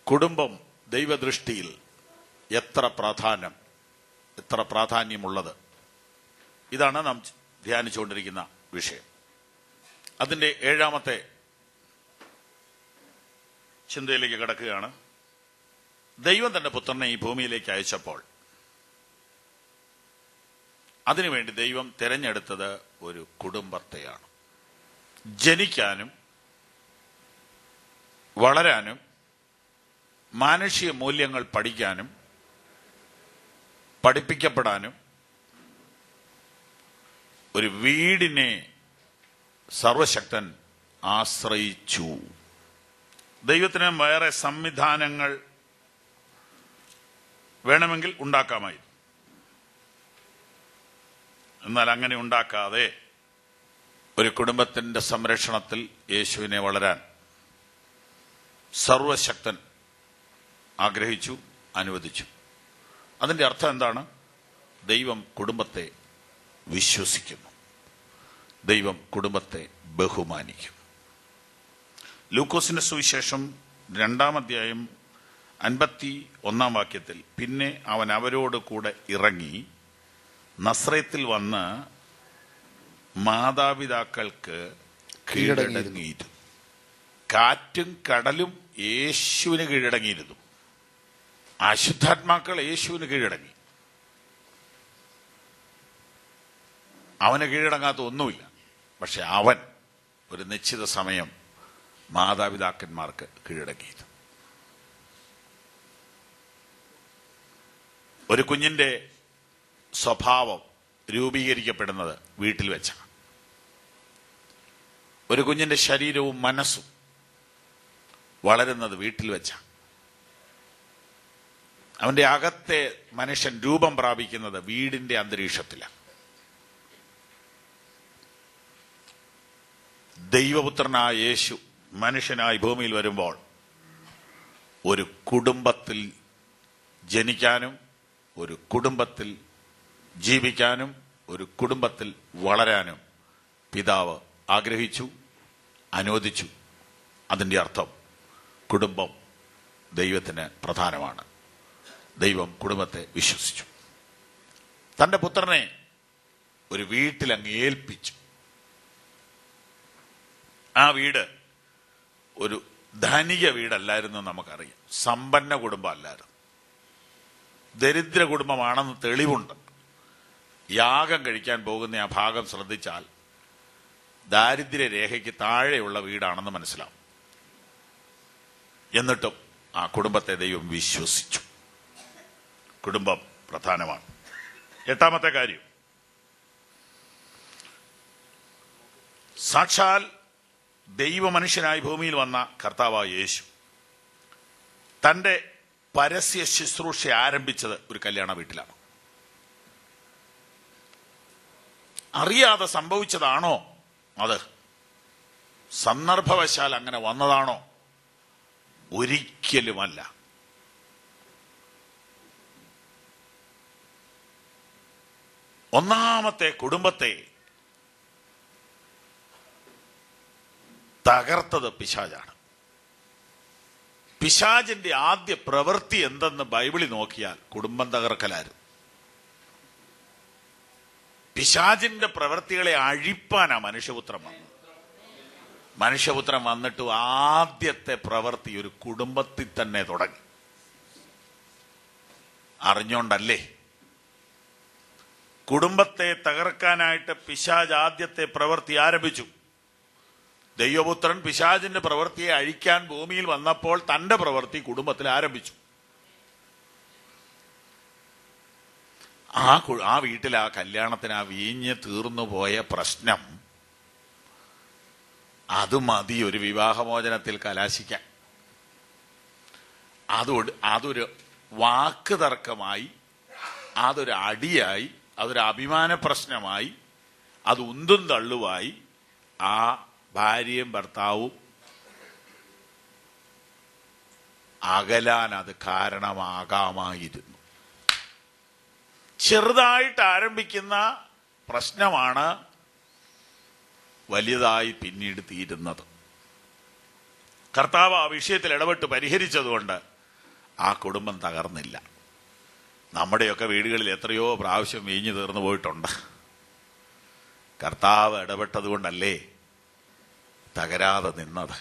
കുടുംബം ദൈവദൃഷ്ടിയിൽ എത്ര പ്രാധാന്യമുള്ളത്, ഇതാണ് നാം ധ്യാനിച്ചുകൊണ്ടിരിക്കുന്ന വിഷയം. അതിൻ്റെ 7ാമത്തെ ചിന്തയിലേക്ക് കടക്കുകയാണ്. ദൈവം തന്റെ പുത്രനെ ഈ ഭൂമിയിലേക്ക് അയച്ചപ്പോൾ അതിനുവേണ്ടി ദൈവം തിരഞ്ഞെടുത്തത് ഒരു കുടുംബത്തെയാണ്. ജനിക്കാനും വളരാനും മാനുഷിക മൂല്യങ്ങൾ പഠിക്കാനും പഠിപ്പിക്കപ്പെടാനും ഒരു വീടിനെ സർവശക്തൻ ആശ്രയിച്ചു. ദൈവത്തിന് വേറെ സംവിധാനങ്ങൾ വേണമെങ്കിൽ ഉണ്ടാക്കാമായിരുന്നു. എന്നാൽ അങ്ങനെ ഉണ്ടാക്കാതെ ഒരു കുടുംബത്തിന്റെ സംരക്ഷണത്തിൽ യേശുവിനെ വളരാൻ സർവശക്തൻ ആഗ്രഹിച്ചു, അനുവദിച്ചു. അതിന്റെ അർത്ഥം എന്താണ്? ദൈവം കുടുംബത്തെ വിശ്വസിക്കുന്നു, ദൈവം കുടുംബത്തെ ബഹുമാനിക്കുന്നു. ലൂക്കോസിന്റെ സുവിശേഷം 2-ാം അധ്യായം 51-ാം വാക്യത്തിൽ, പിന്നെ അവൻ അവരോട് കൂടെ ഇറങ്ങി നസ്രത്തിൽ വന്ന് മാതാപിതാക്കൾക്ക് കീഴടങ്ങിയിരുന്നു. കാറ്റും കടലും യേശുവിന് കീഴടങ്ങിയിരുന്നു. അശുദ്ധാത്മാക്കൾ യേശുവിന് കീഴടങ്ങി. അവന് കീഴടങ്ങാത്ത ഒന്നുമില്ല. പക്ഷെ അവൻ ഒരു നിശ്ചിത സമയം മാതാപിതാക്കന്മാർക്ക് കീഴടങ്ങിയത്. ഒരു കുഞ്ഞിന്റെ സ്വഭാവം രൂപീകരിക്കപ്പെടുന്നത് വീട്ടിൽ വെച്ചാണ്. ഒരു കുഞ്ഞിന്റെ ശരീരവും മനസ്സും വളരുന്നത് വീട്ടിൽ വെച്ചാണ്. അവന്റെ അകത്തെ മനുഷ്യൻ രൂപം പ്രാപിക്കുന്നത് വീടിന്റെ അന്തരീക്ഷത്തിലാണ്. ദൈവപുത്രനായ യേശു മനുഷ്യനായി ഭൂമിയിൽ വരുമ്പോൾ ഒരു കുടുംബത്തിൽ ജനിക്കാനും ഒരു കുടുംബത്തിൽ ജീവിക്കാനും ഒരു കുടുംബത്തിൽ വളരാനും പിതാവ് ആഗ്രഹിച്ചു, അനുവദിച്ചു. അതിൻ്റെ അർത്ഥം കുടുംബം ദൈവത്തിന് പ്രധാനമാണ്. ദൈവം കുടുംബത്തെ വിശ്വസിച്ചു. തന്റെ പുത്രനെ ഒരു വീട്ടിലങ്ങ് ഏൽപ്പിച്ചു. ആ വീട് ഒരു ധനിക വീടല്ലായിരുന്നു, നമുക്കറിയാം. സമ്പന്ന കുടുംബം അല്ലായിരുന്നു, ദരിദ്ര കുടുംബമാണെന്ന് തെളിവുണ്ട്. യാഗം കഴിക്കാൻ പോകുന്ന ആ ഭാഗം ശ്രദ്ധിച്ചാൽ ദാരിദ്ര്യരേഖയ്ക്ക് താഴെയുള്ള വീടാണെന്ന് മനസ്സിലാവും. എന്നിട്ടും ആ കുടുംബത്തെ ദൈവം വിശ്വസിച്ചു. കുടുംബം പ്രധാനമാണ്. 8ാമത്തെ കാര്യം, സാക്ഷാൽ ദൈവമനുഷ്യനായി ഭൂമിയിൽ വന്ന കർത്താവായ യേശു തന്റെ പരസ്യ ശുശ്രൂഷ ആരംഭിച്ചത് ഒരു കല്യാണ വീട്ടിലാണ്. അറിയാതെ സംഭവിച്ചതാണോ അത്? സന്ദർഭവശാൽ അങ്ങനെ വന്നതാണോ? ഒരിക്കലുമല്ല. ഒന്നാമത്തെ കുടുംബത്തെ തകർത്തത് പിശാചാണ്. പിശാചിന്റെ ആദ്യ പ്രവൃത്തി എന്തെന്ന് ബൈബിളിൽ നോക്കിയാൽ കുടുംബം തകർക്കലായിരുന്നു. പിശാചിന്റെ പ്രവൃത്തികളെ അഴിപ്പാനാ മനുഷ്യപുത്രൻ വന്നത്. മനുഷ്യപുത്രൻ വന്നിട്ട് ആദ്യത്തെ പ്രവൃത്തി ഒരു കുടുംബത്തിൽ തന്നെ തുടങ്ങി. അറിഞ്ഞോണ്ടല്ലേ? കുടുംബത്തെ തകർക്കാനായിട്ട് പിശാച് ആദ്യത്തെ പ്രവൃത്തി ആരംഭിച്ചു. ദൈവപുത്രൻ പിശാചിന്റെ പ്രവൃത്തിയെ അഴിക്കാൻ ഭൂമിയിൽ വന്നപ്പോൾ തന്റെ പ്രവൃത്തി കുടുംബത്തിൽ ആരംഭിച്ചു. ആ വീട്ടിൽ ആ കല്യാണത്തിന് ആ വീഞ്ഞ് തീർന്നു പോയ പ്രശ്നം അത് മതി ഒരു വിവാഹമോചനത്തിൽ കലാശിക്കാൻ. അതൊരു വാക്ക് തർക്കമായി, അതൊരു അടിയായി, അതൊരു അഭിമാന പ്രശ്നമായി, അത് ഉന്തും തള്ളുവായി ആ ഭാര്യയും ഭർത്താവും അകലാൻ അത് കാരണമാകാമായിരുന്നു. ചെറുതായിട്ട് ആരംഭിക്കുന്ന പ്രശ്നമാണ് വലുതായി പിന്നീട് തീരുന്നത്. കർത്താവ് ആ വിഷയത്തിൽ ഇടപെട്ട് പരിഹരിച്ചതുകൊണ്ട് ആ കുടുംബം തകർന്നില്ല. നമ്മുടെയൊക്കെ വീടുകളിൽ എത്രയോ പ്രാവശ്യം വീഞ്ഞു തീർന്നു പോയിട്ടുണ്ട്. കർത്താവ് ഇടപെട്ടത് കൊണ്ടല്ലേ തകരാതെ നിന്നത്.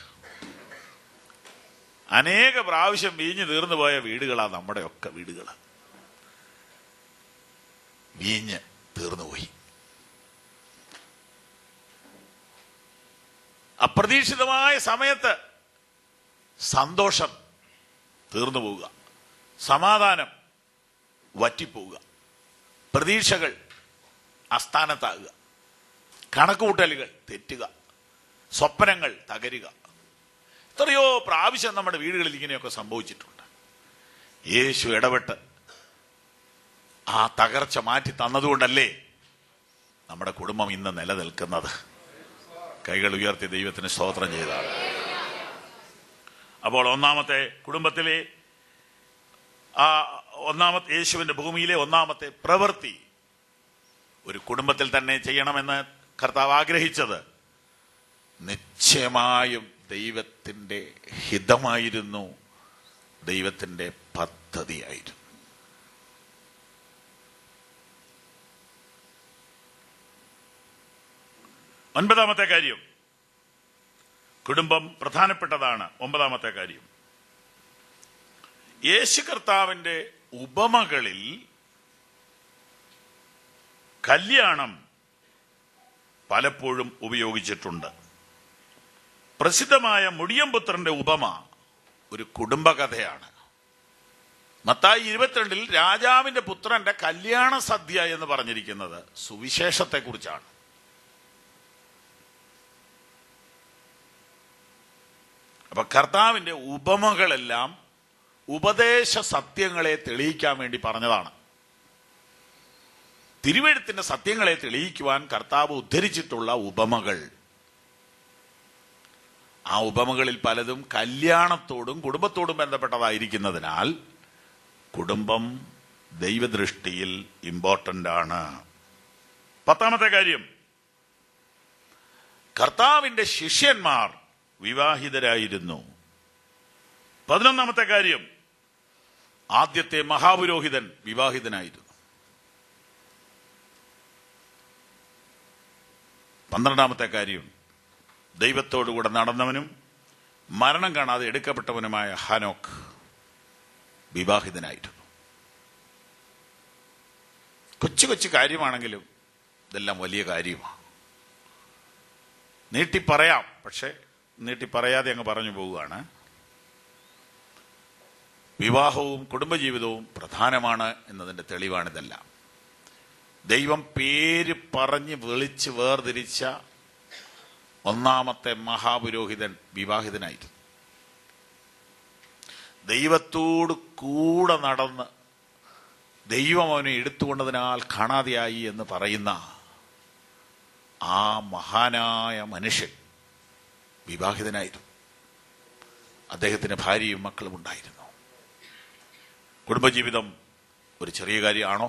അനേക പ്രാവശ്യം വീഞ്ഞു തീർന്നു പോയ വീടുകളാണ് നമ്മുടെയൊക്കെ വീടുകൾ. വീഞ്ഞ് തീർന്നുപോയി. അപ്രതീക്ഷിതമായ സമയത്ത് സന്തോഷം തീർന്നു പോവുക, സമാധാനം വറ്റിപ്പോവുക, പ്രതീക്ഷകൾ അസ്ഥാനത്താകുക, കണക്കുകൂട്ടലുകൾ തെറ്റുക, സ്വപ്നങ്ങൾ തകരുക. എത്രയോ പ്രാവശ്യം നമ്മുടെ വീടുകളിൽ ഇങ്ങനെയൊക്കെ സംഭവിച്ചിട്ടുണ്ട്. യേശു ഇടപെട്ട് ആ തകർച്ച മാറ്റി തന്നതുകൊണ്ടല്ലേ നമ്മുടെ കുടുംബം ഇന്ന് നിലനിൽക്കുന്നത്. കൈകൾ ഉയർത്തി ദൈവത്തിന് സ്തോത്രം ചെയ്താണ്. അപ്പോൾ ഒന്നാമത്തെ കുടുംബത്തിലെ യേശുവിന്റെ ഭൂമിയിലെ ഒന്നാമത്തെ പ്രവൃത്തി ഒരു കുടുംബത്തിൽ തന്നെ ചെയ്യണമെന്ന് കർത്താവ് ആഗ്രഹിച്ചത് നിശ്ചയമായും ദൈവത്തിന്റെ ഹിതമായിരുന്നു, ദൈവത്തിന്റെ പദ്ധതിയായിരുന്നു. ഒൻപതാമത്തെ കാര്യം, കുടുംബം പ്രധാനപ്പെട്ടതാണ്. ഒമ്പതാമത്തെ കാര്യം, യേശു കർത്താവിന്റെ ഉപമകളിൽ കല്യാണം പലപ്പോഴും ഉപയോഗിച്ചിട്ടുണ്ട്. പ്രസിദ്ധമായ മുടിയംപുത്രന്റെ ഉപമ ഒരു കുടുംബകഥയാണ്. മത്തായി 22 രാജാവിന്റെ പുത്രന്റെ കല്യാണ സദ്യ എന്ന് പറഞ്ഞിരിക്കുന്നത് സുവിശേഷത്തെക്കുറിച്ചാണ്. അപ്പൊ കർത്താവിന്റെ ഉപമകളെല്ലാം ഉപദേശ സത്യങ്ങളെ തെളിയിക്കാൻ വേണ്ടി പറഞ്ഞതാണ്. തിരുവെഴുത്തിന്റെ സത്യങ്ങളെ തെളിയിക്കുവാൻ കർത്താവ് ഉദ്ധരിച്ചിട്ടുള്ള ഉപമകൾ, ആ ഉപമകളിൽ പലതും കല്യാണത്തോടും കുടുംബത്തോടും ബന്ധപ്പെട്ടതായിരിക്കുന്നതിനാൽ കുടുംബം ദൈവദൃഷ്ടിയിൽ ഇമ്പോർട്ടന്റ് ആണ്. പത്താമത്തെ കാര്യം, കർത്താവിന്റെ ശിഷ്യന്മാർ വിവാഹിതരായിരുന്നു. 11ാമത്തെ കാര്യം, ആദ്യത്തെ മഹാപുരോഹിതൻ വിവാഹിതനായിരുന്നു. 12ാമത്തെ കാര്യം, ദൈവത്തോടുകൂടെ നടന്നവനും മരണം കാണാതെ എടുക്കപ്പെട്ടവനുമായ ഹാനോക്ക് വിവാഹിതനായിരുന്നു. കൊച്ചു കൊച്ചു കാര്യമാണെങ്കിലും ഇതെല്ലാം വലിയ കാര്യമാണ്. നീട്ടിപ്പറയാം, പക്ഷെ നീട്ടിപ്പറയാതെ അങ്ങ് പറഞ്ഞു പോവുകയാണ്. വിവാഹവും കുടുംബജീവിതവും പ്രധാനമാണ് എന്നതിന്റെ തെളിവാണിതെല്ലാം. ദൈവം പേര് പറഞ്ഞ് വിളിച്ച് വേർതിരിച്ച ഒന്നാമത്തെ മഹാപുരോഹിതൻ വിവാഹിതനായിരുന്നു. ദൈവത്തോട് കൂടെ നടന്ന് ദൈവം അവനെ എടുത്തുകൊണ്ടതിനാൽ കാണാതെയായി എന്ന് പറയുന്ന ആ മഹാനായ മനുഷ്യൻ വിവാഹിതനായിരുന്നു. അദ്ദേഹത്തിന് ഭാര്യയും മക്കളും ഉണ്ടായിരുന്നു. കുടുംബജീവിതം ഒരു ചെറിയ കാര്യമാണോ?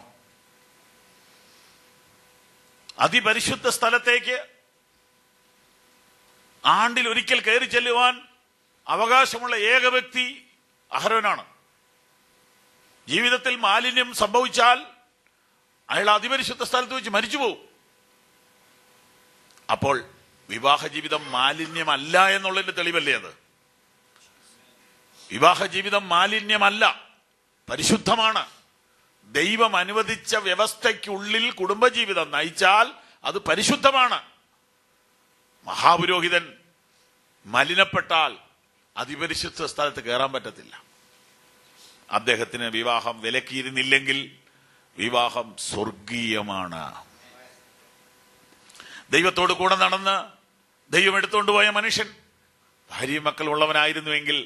അതിപരിശുദ്ധ സ്ഥലത്തേക്ക് ആണ്ടിൽ ഒരിക്കൽ കയറി ചെല്ലുവാൻ അവകാശമുള്ള ഏക വ്യക്തി അഹരോനാണ്. ജീവിതത്തിൽ മാലിന്യം സംഭവിച്ചാൽ അയാൾ അതിപരിശുദ്ധ സ്ഥലത്ത് വെച്ച് മരിച്ചുപോകും. അപ്പോൾ വിവാഹ ജീവിതം മാലിന്യമല്ല എന്നുള്ളതിന്റെ തെളിവല്ലേ അത്? വിവാഹ ജീവിതം മാലിന്യമല്ല, പരിശുദ്ധമാണ്. ദൈവം അനുവദിച്ച വ്യവസ്ഥയ്ക്കുള്ളിൽ കുടുംബജീവിതം നയിച്ചാൽ അത് പരിശുദ്ധമാണ്. മഹാപുരോഹിതൻ മലിനപ്പെട്ടാൽ അതിപരിശുദ്ധ സ്ഥലത്ത് കയറാൻ പറ്റത്തില്ല. അദ്ദേഹത്തിന് വിവാഹം വിലക്കിയിരുന്നില്ലെങ്കിൽ വിവാഹം സ്വർഗീയമാണ്. ദൈവത്തോട് കൂടെ നടന്ന് ദൈവം എടുത്തുകൊണ്ടുപോയ മനുഷ്യൻ ഭാര്യയും മക്കളും ഉള്ളവനായിരുന്നുവെങ്കിൽ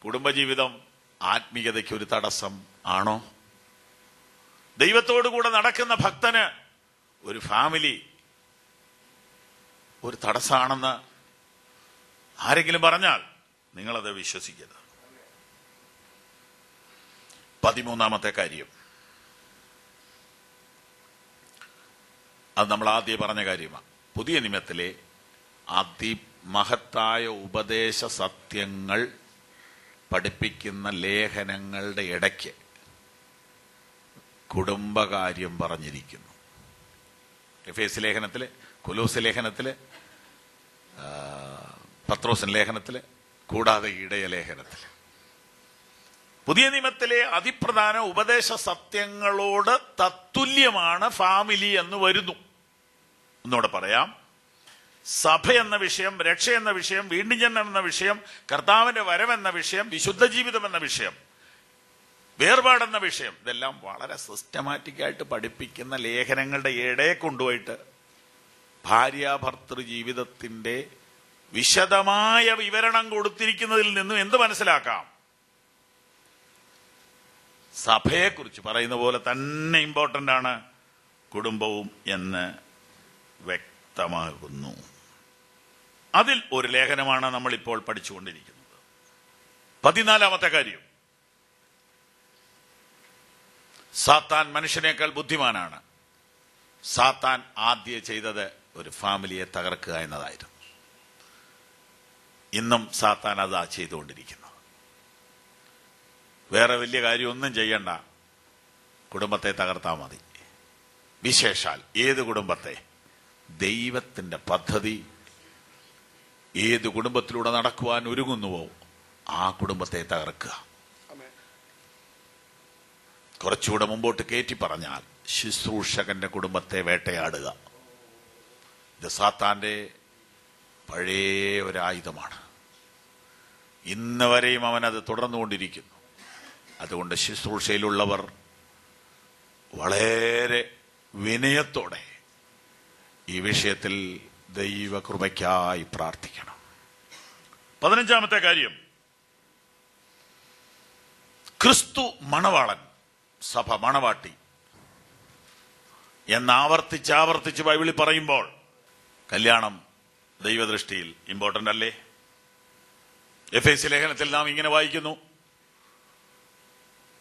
കുടുംബജീവിതം ആത്മീയതയ്ക്ക് ഒരു തടസ്സം ആണോ? ദൈവത്തോടു കൂടെ നടക്കുന്ന ഭക്തന് ഒരു ഫാമിലി ഒരു തടസ്സമാണെന്ന് ആരെങ്കിലും പറഞ്ഞാൽ നിങ്ങളത് വിശ്വസിക്കരുത്. 13ാമത്തെ കാര്യം, അത് നമ്മൾ ആദ്യം പറഞ്ഞ കാര്യമാണ്. പുതിയ നിയമത്തിലെ അതിമഹത്തായ ഉപദേശ സത്യങ്ങൾ പഠിപ്പിക്കുന്ന ലേഖനങ്ങളുടെ ഇടയ്ക്ക് കുടുംബകാര്യം പറഞ്ഞിരിക്കുന്നു. എഫേസ് ലേഖനത്തില്, കൊലോസ് ലേഖനത്തില്, പത്രോസ് ലേഖനത്തില്, കൂടാതെ ഇടയ ലേഖനത്തില്. പുതിയ നിയമത്തിലെ അതിപ്രധാന ഉപദേശ സത്യങ്ങളോട് തത്തുല്യമാണ് ഫാമിലി എന്ന് വരുന്നു. ഒന്നുകൂടെ പറയാം. സഭ എന്ന വിഷയം, രക്ഷ എന്ന വിഷയം, വീണ്ടും ജനനം എന്ന വിഷയം, കർത്താവിന്റെ വരവെന്ന വിഷയം, വിശുദ്ധ ജീവിതം എന്ന വിഷയം, വേർപാടെന്ന വിഷയം, ഇതെല്ലാം വളരെ സിസ്റ്റമാറ്റിക്കായിട്ട് പഠിപ്പിക്കുന്ന ലേഖനങ്ങളുടെ ഇടയെ കൊണ്ടുപോയിട്ട് ഭാര്യാഭർത്തൃ ജീവിതത്തിന്റെ വിശദമായ വിവരണം കൊടുത്തിരിക്കുന്നതിൽ നിന്നും എന്ത് മനസ്സിലാക്കാം? സഭയെക്കുറിച്ച് പറയുന്ന പോലെ തന്നെ ഇമ്പോർട്ടന്റ് ആണ് കുടുംബവും എന്ന് വ്യക്തമാകുന്നു. അതിൽ ഒരു ലേഖനമാണ് നമ്മൾ ഇപ്പോൾ പഠിച്ചുകൊണ്ടിരിക്കുന്നത്. 14-ാമത്തെ കാര്യം, സാത്താൻ മനുഷ്യനേക്കാൾ ബുദ്ധിമാനാണ്. സാത്താൻ ആദ്യം ചെയ്തത് ഒരു ഫാമിലിയെ തകർക്കുക എന്നതായിരുന്നു. ഇന്നും സാത്താൻ അതാ ചെയ്തുകൊണ്ടിരിക്കുന്നത്. വേറെ വലിയ കാര്യമൊന്നും ചെയ്യണ്ട, കുടുംബത്തെ തകർത്താൽ മതി. വിശേഷാൽ ഏത് കുടുംബത്തെ? ദൈവത്തിന്റെ പദ്ധതി ഏത് കുടുംബത്തിലൂടെ നടക്കുവാൻ ഒരുങ്ങുന്നുവോ ആ കുടുംബത്തെ തകർക്കുക. കുറച്ചുകൂടെ മുമ്പോട്ട് കയറ്റി പറഞ്ഞാൽ ശുശ്രൂഷകന്റെ കുടുംബത്തെ വേട്ടയാടുക. ഇത് സാത്താന്റെ പഴയ ഒരായുധമാണ്. ഇന്ന് വരെയും അവനത് തുടർന്നുകൊണ്ടിരിക്കുന്നു. അതുകൊണ്ട് ശുശ്രൂഷയിലുള്ളവർ വളരെ വിനയത്തോടെ ഈ വിഷയത്തിൽ ദൈവകൃപയ്ക്കായി പ്രാർത്ഥിക്കണം. 15-ാമത്തെ കാര്യം, ക്രിസ്തു മണവാളൻ, സഭ മണവാട്ടി എന്നാവർത്തിച്ച് ബൈബിളിൽ പറയുമ്പോൾ കല്യാണം ദൈവദൃഷ്ടിയിൽ ഇമ്പോർട്ടന്റ് അല്ലേ? എഫേസ്യ ലേഖനത്തിൽ നാം ഇങ്ങനെ വായിക്കുന്നു,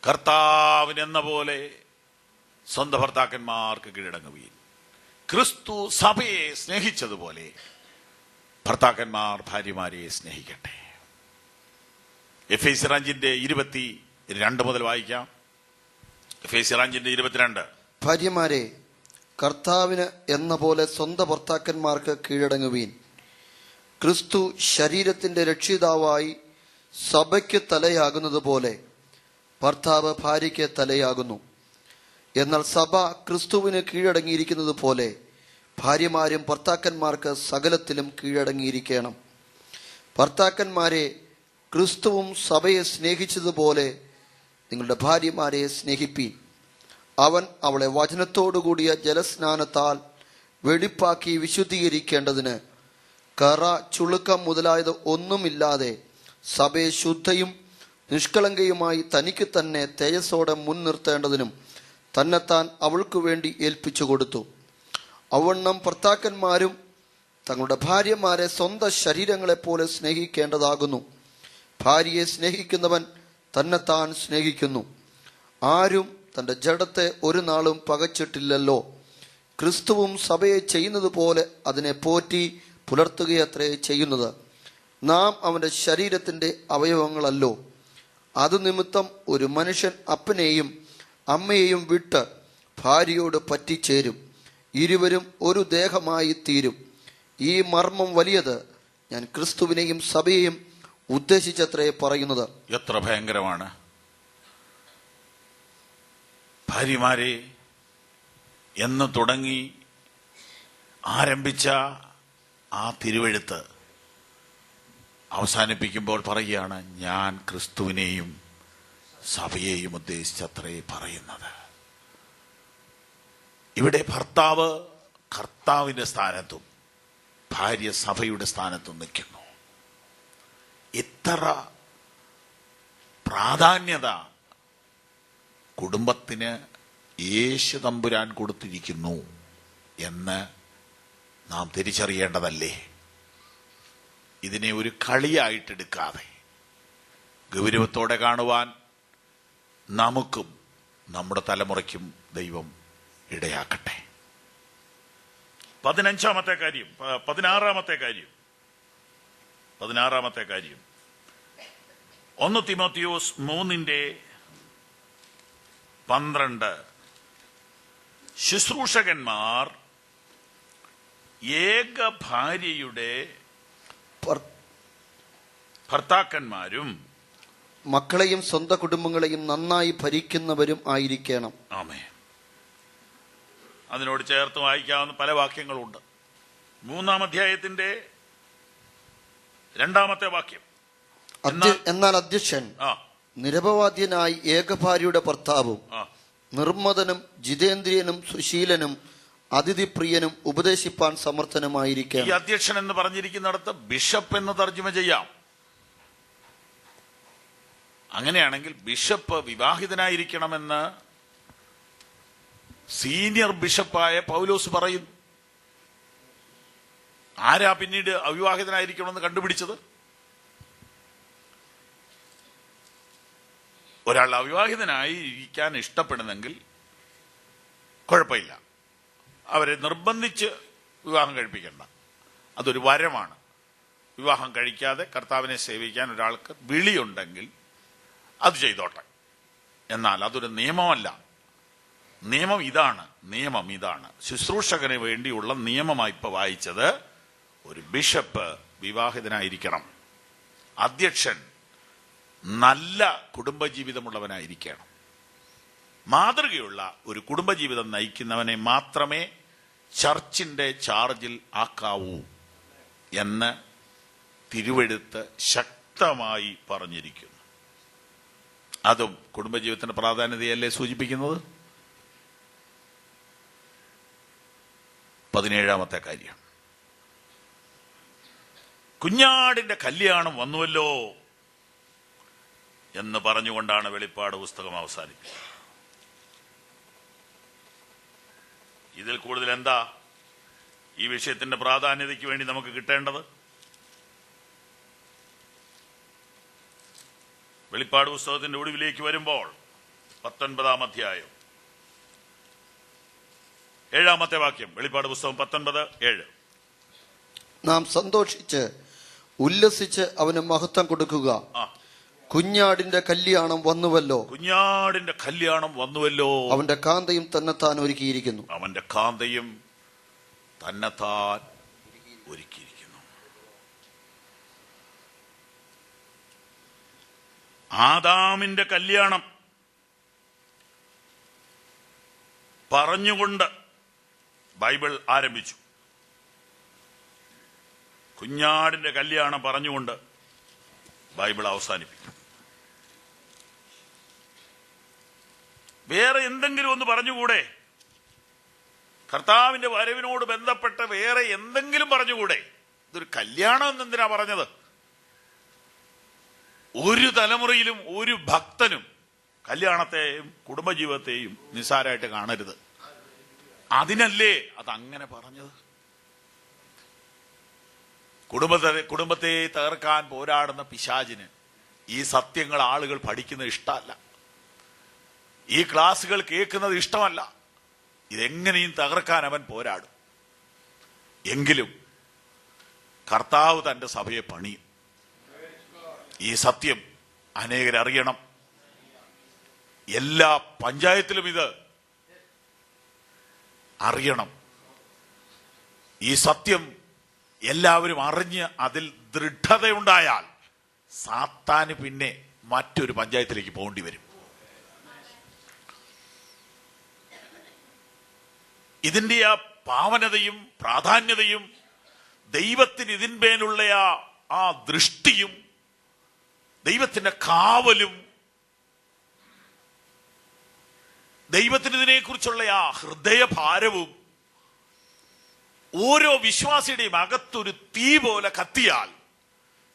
കർത്താവിനെന്ന പോലെ സ്വന്തം ഭർത്താക്കന്മാർക്ക് കീഴടങ്ങുകയും ക്രിസ്തു സഭയെ സ്നേഹിച്ചതുപോലെ ഭർത്താക്കന്മാർ ഭാര്യമാരെ സ്നേഹിക്കട്ടെ. എഫേസ്യർ 5:22 മുതൽ വായിക്കാം. എഫേസ്യർ 5:22, ഭാര്യമാരെ കർത്താവിന് എന്ന പോലെ സ്വന്തം ഭർത്താക്കന്മാർക്ക് കീഴടങ്ങുവീൻ. ക്രിസ്തു ശരീരത്തിന്റെ രക്ഷിതാവായി സഭയ്ക്ക് തലയാകുന്നത് പോലെ ഭർത്താവ് ഭാര്യയ്ക്ക് തലയാകുന്നു. എന്നാൽ സഭ ക്രിസ്തുവിന് കീഴടങ്ങിയിരിക്കുന്നത് പോലെ ഭാര്യമാരും ഭർത്താക്കന്മാർക്ക് സകലത്തിലും കീഴടങ്ങിയിരിക്കണം. ഭർത്താക്കന്മാരെ, ക്രിസ്തുവും സഭയെ സ്നേഹിച്ചതുപോലെ നിങ്ങളുടെ ഭാര്യമാരെ സ്നേഹിപ്പീൻ. അവൻ അവളെ വചനത്തോടുകൂടിയ ജലസ്നാനത്താൽ വെടിപ്പാക്കി വിശുദ്ധീകരിക്കേണ്ടതിന് കറ, ചുളുക്കം മുതലായത് ഒന്നുമില്ലാതെ സഭയെ ശുദ്ധയും നിഷ്കളങ്കയുമായി തനിക്ക് തന്നെ തേജസ്സോടെ മുൻനിർത്തേണ്ടതിനും തന്നെത്താൻ അവൾക്കു വേണ്ടി ഏൽപ്പിച്ചു കൊടുത്തു. അവണ്ണം ഭർത്താക്കന്മാരും തങ്ങളുടെ ഭാര്യമാരെ സ്വന്തം ശരീരങ്ങളെപ്പോലെ സ്നേഹിക്കേണ്ടതാകുന്നു. ഭാര്യയെ സ്നേഹിക്കുന്നവൻ തന്നെത്താൻ സ്നേഹിക്കുന്നു. ആരും തന്റെ ജഡത്തെ ഒരു നാളും പകച്ചിട്ടില്ലല്ലോ. ക്രിസ്തുവും സഭയെ ചെയ്യുന്നത് പോലെ അതിനെ പോറ്റി പുലർത്തുകയത്രേ ചെയ്യുന്നത്. നാം അവന്റെ ശരീരത്തിന്റെ അവയവങ്ങളല്ലോ. അത് നിമിത്തം ഒരു മനുഷ്യൻ അപ്പനെയും അമ്മയെയും വിട്ട് ഭാര്യയോട് പറ്റിച്ചേരും, ഇരുവരും ഒരു ദേഹമായി തീരും. ഈ മർമ്മം വലിയത്. ഞാൻ ക്രിസ്തുവിനെയും സഭയെയും ഉദ്ദേശിച്ചത്രേ പറയുന്നത്. എത്ര ഭയങ്കരമാണ്! ഭാര്യമാരെ എന്ന് തുടങ്ങി ആരംഭിച്ച ആ തിരുവെഴുത്ത് അവസാനിപ്പിക്കുമ്പോൾ പറയുകയാണ്, ഞാൻ ക്രിസ്തുവിനെയും സഭയെയും ഉദ്ദേശിച്ചത്രേ പറയുന്നത്. ഇവിടെ ഭർത്താവ് കർത്താവിന്റെ സ്ഥാനത്തും ഭാര്യ സഭയുടെ സ്ഥാനത്തും നിൽക്കുന്നു. ഇത്ര പ്രാധാന്യത കുടുംബത്തിന് യേശു തമ്പുരാൻ കൊടുത്തിരിക്കുന്നു എന്ന് നാം തിരിച്ചറിയേണ്ടതല്ലേ? ഇതിനെ ഒരു കളിയായിട്ടെടുക്കാതെ ഗൗരവത്തോടെ കാണുവാൻ നമുക്കും നമ്മുടെ തലമുറയ്ക്കും ദൈവം ഇടയാക്കട്ടെ. 16-ാമത്തെ കാര്യം, 16-ാമത്തെ കാര്യം 1 തിമോത്തിയോസ് 3:12 ശുശ്രൂഷകന്മാർ ഏക ഭാര്യയുടെ ഭർത്താക്കന്മാരും മക്കളെയും സ്വന്തം കുടുംബങ്ങളെയും നന്നായി ഭരിക്കുന്നവരും ആയിരിക്കണം. ആമേൻ. അതിനോട് ചേർത്ത് വായിക്കാവുന്ന പല വാക്യങ്ങളുണ്ട്. 3-ാം അധ്യായത്തിന്റെ 2-ാമത്തെ വാക്യം. എന്നാൽ അധ്യക്ഷൻ നിരപവാദ്യനായി ഏകഭാര്യയുടെ ഭർത്താവും നിർമ്മതനും ജിതേന്ദ്രിയനും സുശീലനും അതിഥിപ്രിയനും ഉപദേശിപ്പാൻ സമർത്ഥനുമായിരിക്കണം. ഈ അധ്യക്ഷൻ എന്ന് പറഞ്ഞിരിക്കുന്നിടത്ത് ബിഷപ്പ് എന്ന് തർജ്ജമ ചെയ്യാം. അങ്ങനെയാണെങ്കിൽ ബിഷപ്പ് വിവാഹിതനായിരിക്കണമെന്ന് സീനിയർ ബിഷപ്പായ പൗലോസ് പറയുന്നു. ആരാ പിന്നീട് അവിവാഹിതനായിരിക്കണമെന്ന് കണ്ടുപിടിച്ചത്? ഒരാൾ അവിവാഹിതനായി ഇരിക്കാൻ ഇഷ്ടപ്പെടുന്നെങ്കിൽ കുഴപ്പമില്ല, അവരെ നിർബന്ധിച്ച് വിവാഹം കഴിപ്പിക്കേണ്ട. അതൊരു വരമാണ്. വിവാഹം കഴിക്കാതെ കർത്താവിനെ സേവിക്കാൻ ഒരാൾക്ക് വിളിയുണ്ടെങ്കിൽ അത് ചെയ്തോട്ടെ. എന്നാൽ അതൊരു നിയമമല്ല. നിയമം ഇതാണ്. ശുശ്രൂഷകന് വേണ്ടിയുള്ള നിയമമായി ഇപ്പൊ വായിച്ചത്. ഒരു ബിഷപ്പ് വിവാഹിതനായിരിക്കണം. അധ്യക്ഷൻ നല്ല കുടുംബജീവിതമുള്ളവനായിരിക്കണം. മാതൃകയുള്ള ഒരു കുടുംബജീവിതം നയിക്കുന്നവനെ മാത്രമേ ചർച്ചിന്റെ ചാർജിൽ ആക്കാവൂ എന്ന് തിരുവെഴുത്ത് ശക്തമായി പറഞ്ഞിരിക്കുന്നു. അതും കുടുംബജീവിതത്തിന്റെ പ്രാധാന്യതയല്ലേ സൂചിപ്പിക്കുന്നത്? 17-ാമത്തെ കാര്യം, കുഞ്ഞാടിന്റെ കല്യാണം വന്നുവല്ലോ എന്ന് പറഞ്ഞുകൊണ്ടാണ് വെളിപ്പാട് പുസ്തകം അവസാനിക്കുന്നത്. ഇതിൽ കൂടുതൽ എന്താ ഈ വിഷയത്തിന്റെ പ്രാധാന്യതയ്ക്ക് വേണ്ടി നമുക്ക് കിട്ടേണ്ടത്? വെളിപ്പാട് പുസ്തകത്തിന്റെ ഒടുവിലേക്ക് വരുമ്പോൾ 19-ാം അധ്യായം 7-ാമത്തെ വാക്യം. വെളിപ്പാട് പുസ്തകം 19:7. നാം സന്തോഷിച്ച് ഉല്ലസിച്ച് അവന് മഹത്വം കൊടുക്കുക. കുഞ്ഞാടിന്റെ കല്യാണം വന്നുവല്ലോ. കുഞ്ഞാടിന്റെ കല്യാണം വന്നുവല്ലോ. അവന്റെ കാന്തയും തന്നെത്താൻ ഒരുക്കിയിരിക്കുന്നു. അവന്റെ കാന്തയും തന്നെത്താൻ ഒരുക്കിയിരിക്കുന്നു. ആദാമിന്റെ കല്യാണം പറഞ്ഞുകൊണ്ട് ബൈബിൾ ആരംഭിച്ചു. കുഞ്ഞാടിന്റെ കല്യാണം പറഞ്ഞുകൊണ്ട് ബൈബിൾ അവസാനിപ്പിക്കും. വേറെ എന്തെങ്കിലും ഒന്ന് പറഞ്ഞുകൂടെ? കർത്താവിന്റെ വരവിനോട് ബന്ധപ്പെട്ട് വേറെ എന്തെങ്കിലും പറഞ്ഞുകൂടെ? ഇതൊരു കല്യാണം എന്നെന്തിനാ പറഞ്ഞത്? ഒരു തലമുറയിലും ഒരു ഭക്തനും കല്യാണത്തെയും കുടുംബജീവിതത്തെയും നിസ്സാരമായിട്ട് കാണരുത്. അതിനല്ലേ അതങ്ങനെ പറഞ്ഞത്? കുടുംബത്തെ തകർക്കാൻ പോരാടുന്ന പിശാചിന് ഈ സത്യങ്ങൾ ആളുകൾ പഠിക്കുന്നത് ഇഷ്ടമല്ല. ഈ ക്ലാസുകൾ കേൾക്കുന്നത് ഇഷ്ടമല്ല. ഇതെങ്ങനെയും തകർക്കാൻ അവൻ പോരാടും. എങ്കിലും കർത്താവ് തന്റെ സഭയെ പണിയും. ഈ സത്യം അനേകരറിയണം. എല്ലാ പഞ്ചായത്തിലും ഇത് അറിയണം. ഈ സത്യം എല്ലാവരും അറിഞ്ഞ് അതിൽ ദൃഢതയുണ്ടായാൽ സാത്താന് പിന്നെ മറ്റൊരു പഞ്ചായത്തിലേക്ക് പോകേണ്ടി വരും. ഇതിന്റെ ആ പാവനതയും പ്രാധാന്യതയും ദൈവത്തിന് ഇതിന്മേലുള്ള ആ ദൃഷ്ടിയും ദൈവത്തിന്റെ കാവലും ദൈവത്തിന് ഇതിനെക്കുറിച്ചുള്ള ആ ഹൃദയഭാരവും ഓരോ വിശ്വാസിയുടെയും അകത്തൊരു തീ പോലെ കത്തിയാൽ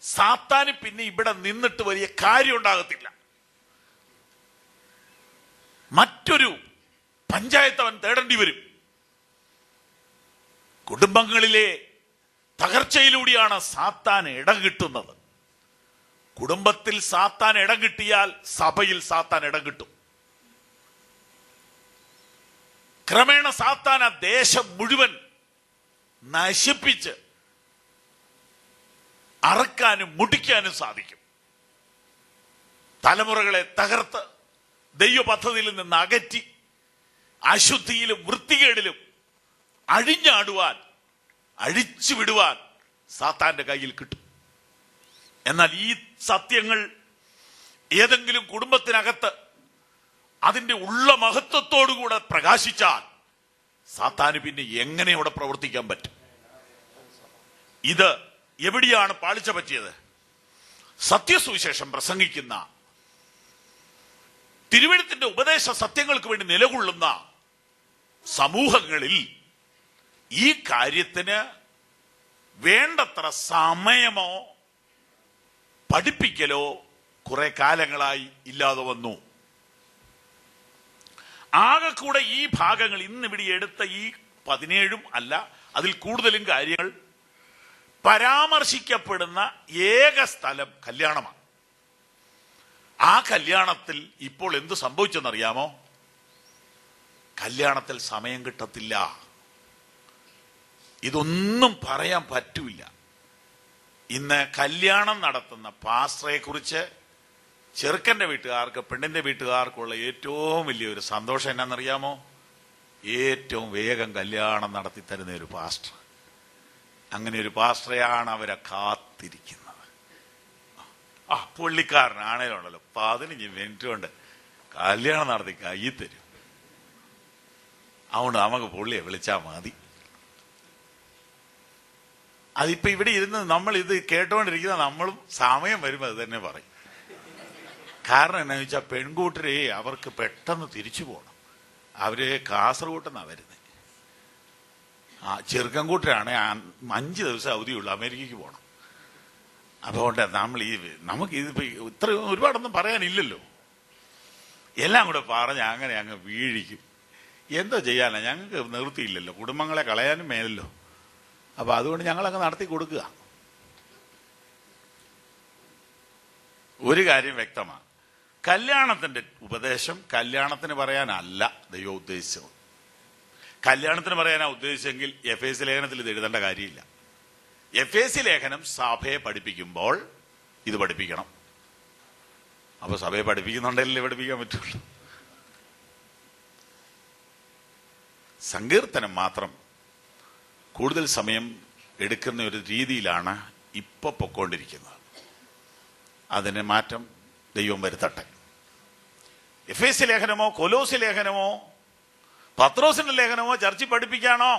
സാത്താന് പിന്നെ ഇവിടെ നിന്നിട്ട് വലിയ കാര്യം ഉണ്ടാകത്തില്ല. മറ്റൊരു പഞ്ചായത്ത് അവൻ തേടേണ്ടി വരും. കുടുംബങ്ങളിലെ തകർച്ചയിലൂടെയാണ് സാത്താൻ ഇടം കിട്ടുന്നത്. കുടുംബത്തിൽ സാത്താൻ ഇടം കിട്ടിയാൽ സഭയിൽ സാത്താൻ ഇടം കിട്ടും. ക്രമേണ സാത്താൻ ആ ദേശം മുഴുവൻ നശിപ്പിച്ച് അറക്കാനും മുടിക്കാനും സാധിക്കും. തലമുറകളെ തകർത്ത് ദൈവ പദ്ധതിയിൽ നിന്ന് അകറ്റി അശുദ്ധിയിലും വൃത്തികേടിലും അഴിഞ്ഞാടുവാൻ, അഴിച്ചുവിടുവാൻ സാത്താന്റെ കയ്യിൽ കിട്ടും. എന്നാൽ ഈ സത്യങ്ങൾ ഏതെങ്കിലും കുടുംബത്തിനകത്ത് അതിന്റെ ഉള്ള മഹത്വത്തോടുകൂടെ പ്രകാശിച്ചാൽ സാത്താന് പിന്നെ എങ്ങനെ അവിടെ പ്രവർത്തിക്കാൻ പറ്റും? ഇത് എവിടെയാണ് പാളിച്ച പറ്റിയത്? സത്യസുവിശേഷം പ്രസംഗിക്കുന്ന, തിരുവെഴുത്തിന്റെ ഉപദേശ സത്യങ്ങൾക്ക് വേണ്ടി നിലകൊള്ളുന്ന സമൂഹങ്ങളിൽ ഈ കാര്യത്തിന് വേണ്ടത്ര സമയമോ പഠിപ്പിക്കലോ കുറെ കാലങ്ങളായി ഇല്ലാതെ വന്നു. ആകെ കൂടെ ഈ ഭാഗങ്ങൾ ഇന്നിവിടെ എടുത്ത ഈ 17 അല്ല അതിൽ കൂടുതലും കാര്യങ്ങൾ പരാമർശിക്കപ്പെടുന്ന ഏക സ്ഥലം കല്യാണമാണ്. ആ കല്യാണത്തിൽ ഇപ്പോൾ എന്ത് സംഭവിച്ചെന്നറിയാമോ? കല്യാണത്തിൽ സമയം കിട്ടത്തില്ല. ഇതൊന്നും പറയാൻ പറ്റൂല. ഇന്ന് കല്യാണം നടത്തുന്ന പാസ്റ്ററെ കുറിച്ച് ചെറുക്കന്റെ വീട്ടുകാർക്ക് പെണ്ണിന്റെ വീട്ടുകാർക്കുള്ള ഏറ്റവും വലിയൊരു സന്തോഷം എന്നാന്നറിയാമോ? ഏറ്റവും വേഗം കല്യാണം നടത്തി തരുന്ന ഒരു പാസ്റ്റർ. അങ്ങനെ ഒരു പാസ്റ്ററെയാണ് അവരെ കാത്തിരിക്കുന്നത്. പുള്ളിക്കാരനാണേലുണ്ടല്ലോ 15 മിനിറ്റ് കൊണ്ട് കല്യാണം നടത്തി കയ്യിൽ തരും. അതുകൊണ്ട് നമുക്ക് പുള്ളിയെ വിളിച്ചാൽ മതി. അതിപ്പോ ഇവിടെ ഇരുന്ന് നമ്മൾ ഇത് കേട്ടോണ്ടിരിക്കുന്ന നമ്മളും സമയം വരുമ്പോൾ അത് തന്നെ പറയും. കാരണം എന്നാ വെച്ചാൽ പെൺകൂട്ടരെ അവർക്ക് പെട്ടെന്ന് തിരിച്ചു പോകണം. അവര് കാസർഗോട്ടെന്നാണ് വരുന്നത്. ചെറുക്കൻ കൂട്ടരാണ് 5 ദിവസം അവധിയുള്ളൂ, അമേരിക്കയ്ക്ക് പോകണം. അതുകൊണ്ട് നമുക്ക് ഇതിപ്പോ ഇത്ര ഒരുപാടൊന്നും പറയാനില്ലല്ലോ. എല്ലാം കൂടെ പറഞ്ഞ് അങ്ങനെ അങ്ങ് വീഴിക്കും. എന്തോ ചെയ്യാനാ, ഞങ്ങൾക്ക് നിവൃത്തിയില്ലല്ലോ, കുടുംബങ്ങളെ കളയാനും മേലല്ലോ. അപ്പൊ അതുകൊണ്ട് ഞങ്ങളങ്ങ് നടത്തി കൊടുക്കുക. ഒരു കാര്യം വ്യക്തമാണ്, കല്യാണത്തിന്റെ ഉപദേശം കല്യാണത്തിന് പറയാനല്ല ദൈവം ഉദ്ദേശിച്ചത്. കല്യാണത്തിന് പറയാനാ ഉദ്ദേശിച്ചെങ്കിൽ എഫേസ്യ ലേഖനത്തിൽ ഇത് എഴുതേണ്ട കാര്യമില്ല. എഫേസ്യ ലേഖനം സഭയെ പഠിപ്പിക്കുമ്പോൾ ഇത് പഠിപ്പിക്കണം. അപ്പൊ സഭയെ പഠിപ്പിക്കുന്നുണ്ടെങ്കിലേ പഠിപ്പിക്കാൻ പറ്റുള്ളൂ. സങ്കീർത്തനം മാത്രം കൂടുതൽ സമയം എടുക്കുന്ന ഒരു രീതിയിലാണ് ഇപ്പൊ പൊക്കോണ്ടിരിക്കുന്നത്. അതിന് മാറ്റം ദൈവം വരുത്തട്ടെ. എഫേസ്യ ലേഖനമോ കൊലോസ്യ ലേഖനമോ പത്രോസിന്റെ ലേഖനമോ ചർച്ചിൽ പഠിപ്പിക്കണോ?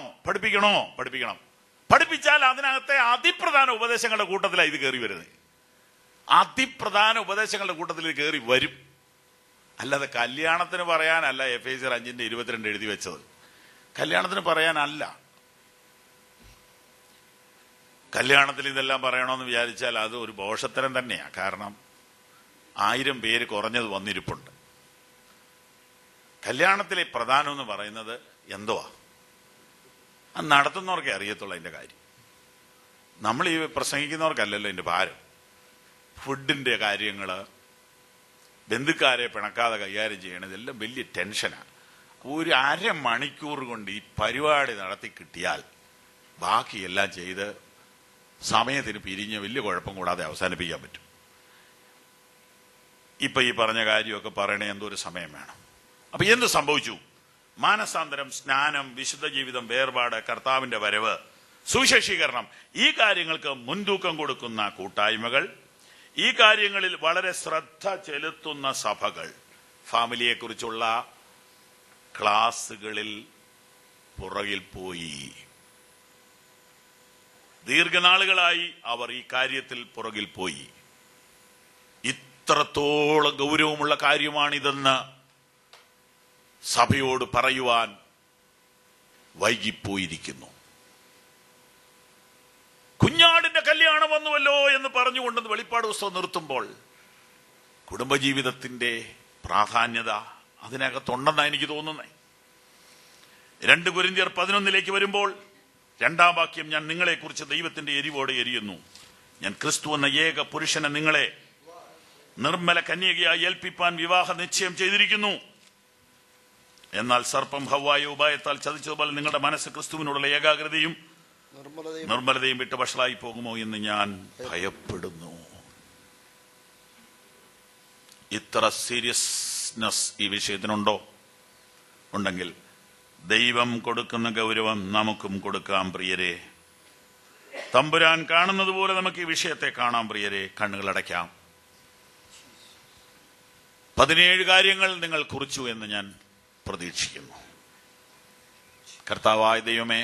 പഠിപ്പിച്ചാൽ അതിനകത്തെ അതിപ്രധാന ഉപദേശങ്ങളുടെ കൂട്ടത്തിലാണ് ഇത് കയറി വരുന്നത്. അതിപ്രധാന ഉപദേശങ്ങളുടെ കൂട്ടത്തിൽ ഇത് കയറി വരും. അല്ലാതെ കല്യാണത്തിന് പറയാനല്ല എഫേസ്യർ 5:22 എഴുതി വെച്ചത്. കല്യാണത്തിന് പറയാനല്ല. കല്യാണത്തിൽ ഇതെല്ലാം പറയണമെന്ന് വിചാരിച്ചാൽ അത് ഒരു ഭോഷത്തരം തന്നെയാണ്. കാരണം 1000 പേര് കുറഞ്ഞത് വന്നിരിപ്പുണ്ട്. കല്യാണത്തിലെ പ്രധാനം എന്ന് പറയുന്നത് എന്തുവാ? അത് നടത്തുന്നവർക്കേ അറിയത്തുള്ളൂ അതിന്റെ കാര്യം. നമ്മൾ ഈ പ്രസംഗിക്കുന്നവർക്കല്ലല്ലോ അതിന്റെ ഭാരം. ഫുഡിന്റെ കാര്യങ്ങള്, ബന്ധുക്കാരെ പിണക്കാതെ കൈകാര്യം ചെയ്യണത് ഇതെല്ലാം വലിയ ടെൻഷനാണ്. ഒരു അരമണിക്കൂർ കൊണ്ട് ഈ പരിപാടി നടത്തി കിട്ടിയാൽ ബാക്കിയെല്ലാം ചെയ്ത് സമയത്തിന് പിരിഞ്ഞ് വലിയ കുഴപ്പം കൂടാതെ അവസാനിപ്പിക്കാൻ പറ്റും. ഇപ്പൊ ഈ പറഞ്ഞ കാര്യമൊക്കെ പറയണേ എന്തോ ഒരു സമയം വേണം. അപ്പൊ എന്ത് സംഭവിച്ചു? മാനസാന്തരം, സ്നാനം, വിശുദ്ധ ജീവിതം, വേർപാട്, കർത്താവിന്റെ വരവ്, സുവിശേഷീകരണം, ഈ കാര്യങ്ങൾക്ക് മുൻതൂക്കം കൊടുക്കുന്ന കൂട്ടായ്മകൾ, ഈ കാര്യങ്ങളിൽ വളരെ ശ്രദ്ധ ചെലുത്തുന്ന സഭകൾ, ഫാമിലിയെ കുറിച്ചുള്ള ക്ലാസുകളിൽ പുറകിൽ പോയി. ദീർഘനാളുകളായി അവർ ഈ കാര്യത്തിൽ പുറകിൽ പോയി. ഇത്രത്തോളം ഗൗരവമുള്ള കാര്യമാണിതെന്ന് സഭയോട് പറയുവാൻ വൈകിപ്പോയിരിക്കുന്നു. കുഞ്ഞാടിന്റെ കല്യാണം വന്നുവല്ലോ എന്ന് പറഞ്ഞുകൊണ്ടെന്ന് വെളിപ്പാട് പുസ്തകം നിർത്തുമ്പോൾ കുടുംബജീവിതത്തിന്റെ പ്രാധാന്യത അതിനകത്തുണ്ടെന്നാണ് എനിക്ക് തോന്നുന്നത്. 2 കൊരിന്ത്യർ 11 വരുമ്പോൾ 2-ാം വാക്യം, ഞാൻ നിങ്ങളെക്കുറിച്ച് ദൈവത്തിന്റെ എരിവോടെ എരിയുന്നു. ഞാൻ ക്രിസ്തു എന്ന ഏക പുരുഷനെ നിങ്ങളെ നിർമ്മല കന്യകയായി ഏൽപ്പിപ്പാൻ വിവാഹ നിശ്ചയം ചെയ്തിരിക്കുന്നു. എന്നാൽ സർപ്പം ഹവ്വായെ ഉപായത്താൽ ചതിച്ചതുപോലെ നിങ്ങളുടെ മനസ്സ് ക്രിസ്തുവിനോടുള്ള ഏകാഗ്രതയും നിർമ്മലതയും വിട്ട് വഷളായി പോകുമോ എന്ന് ഞാൻ ഭയപ്പെടുന്നു. ഇത്ര സീരിയസ്നെസ് ഈ വിഷയത്തിനുണ്ടോ? ഉണ്ടെങ്കിൽ ദൈവം കൊടുക്കുന്ന ഗൗരവം നമുക്കും കൊടുക്കാം പ്രിയരെ. തമ്പുരാൻ കാണുന്നത് പോലെ നമുക്ക് ഈ വിഷയത്തെ കാണാം പ്രിയരെ. കണ്ണുകൾ അടയ്ക്കാം. 17 കാര്യങ്ങൾ നിങ്ങൾ കുറിച്ചു എന്ന് ഞാൻ പ്രതീക്ഷിക്കുന്നു. കർത്താവായ ദൈവമേ,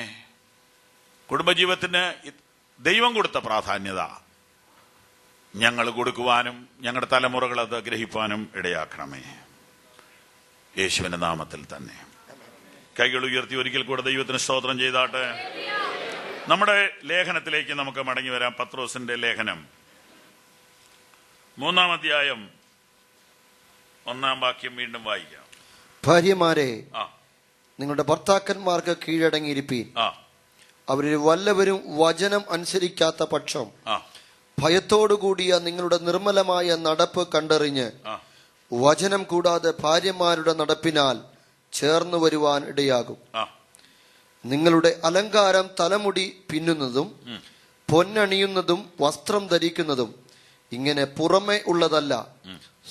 കുടുംബജീവിതത്തിന് ദൈവം കൊടുത്ത പ്രാധാന്യത ഞങ്ങൾ കൊടുക്കുവാനും ഞങ്ങളുടെ തലമുറകൾ അത് ഗ്രഹിപ്പാനും ഇടയാക്കണമേ. യേശുവിന്റെ നാമത്തിൽ തന്നെ കൈകൾ ഉയർത്തി ഒരിക്കൽ കൂടെ ദൈവത്തിന് സ്തോത്രം ചെയ്താട്ടെ. നമ്മുടെ ലേഖനത്തിലേക്ക് നമുക്ക് മടങ്ങി വരാം. പത്രോസിന്റെ ലേഖനം 3-ാം അധ്യായം 1-ാം വാക്യം വീണ്ടും വായിക്കാം. ഭാര്യമാരെ, നിങ്ങളുടെ ഭർത്താക്കന്മാർക്ക് കീഴടങ്ങിയിരിപ്പീൻ. അവരിൽ വല്ലവരും വചനം അനുസരിക്കാത്ത പക്ഷം ഭയത്തോടുകൂടിയ നിങ്ങളുടെ നിർമ്മലമായ നടപ്പ് കണ്ടറിഞ്ഞ് വചനം കൂടാതെ ഭാര്യമാരുടെ നടപ്പിനാൽ ചേർന്നു വരുവാൻ ഇടയാകും. നിങ്ങളുടെ അലങ്കാരം തലമുടി പിന്നുന്നതും പൊന്നണിയുന്നതും വസ്ത്രം ധരിക്കുന്നതും ഇങ്ങനെ പുറമേ ഉള്ളതല്ല,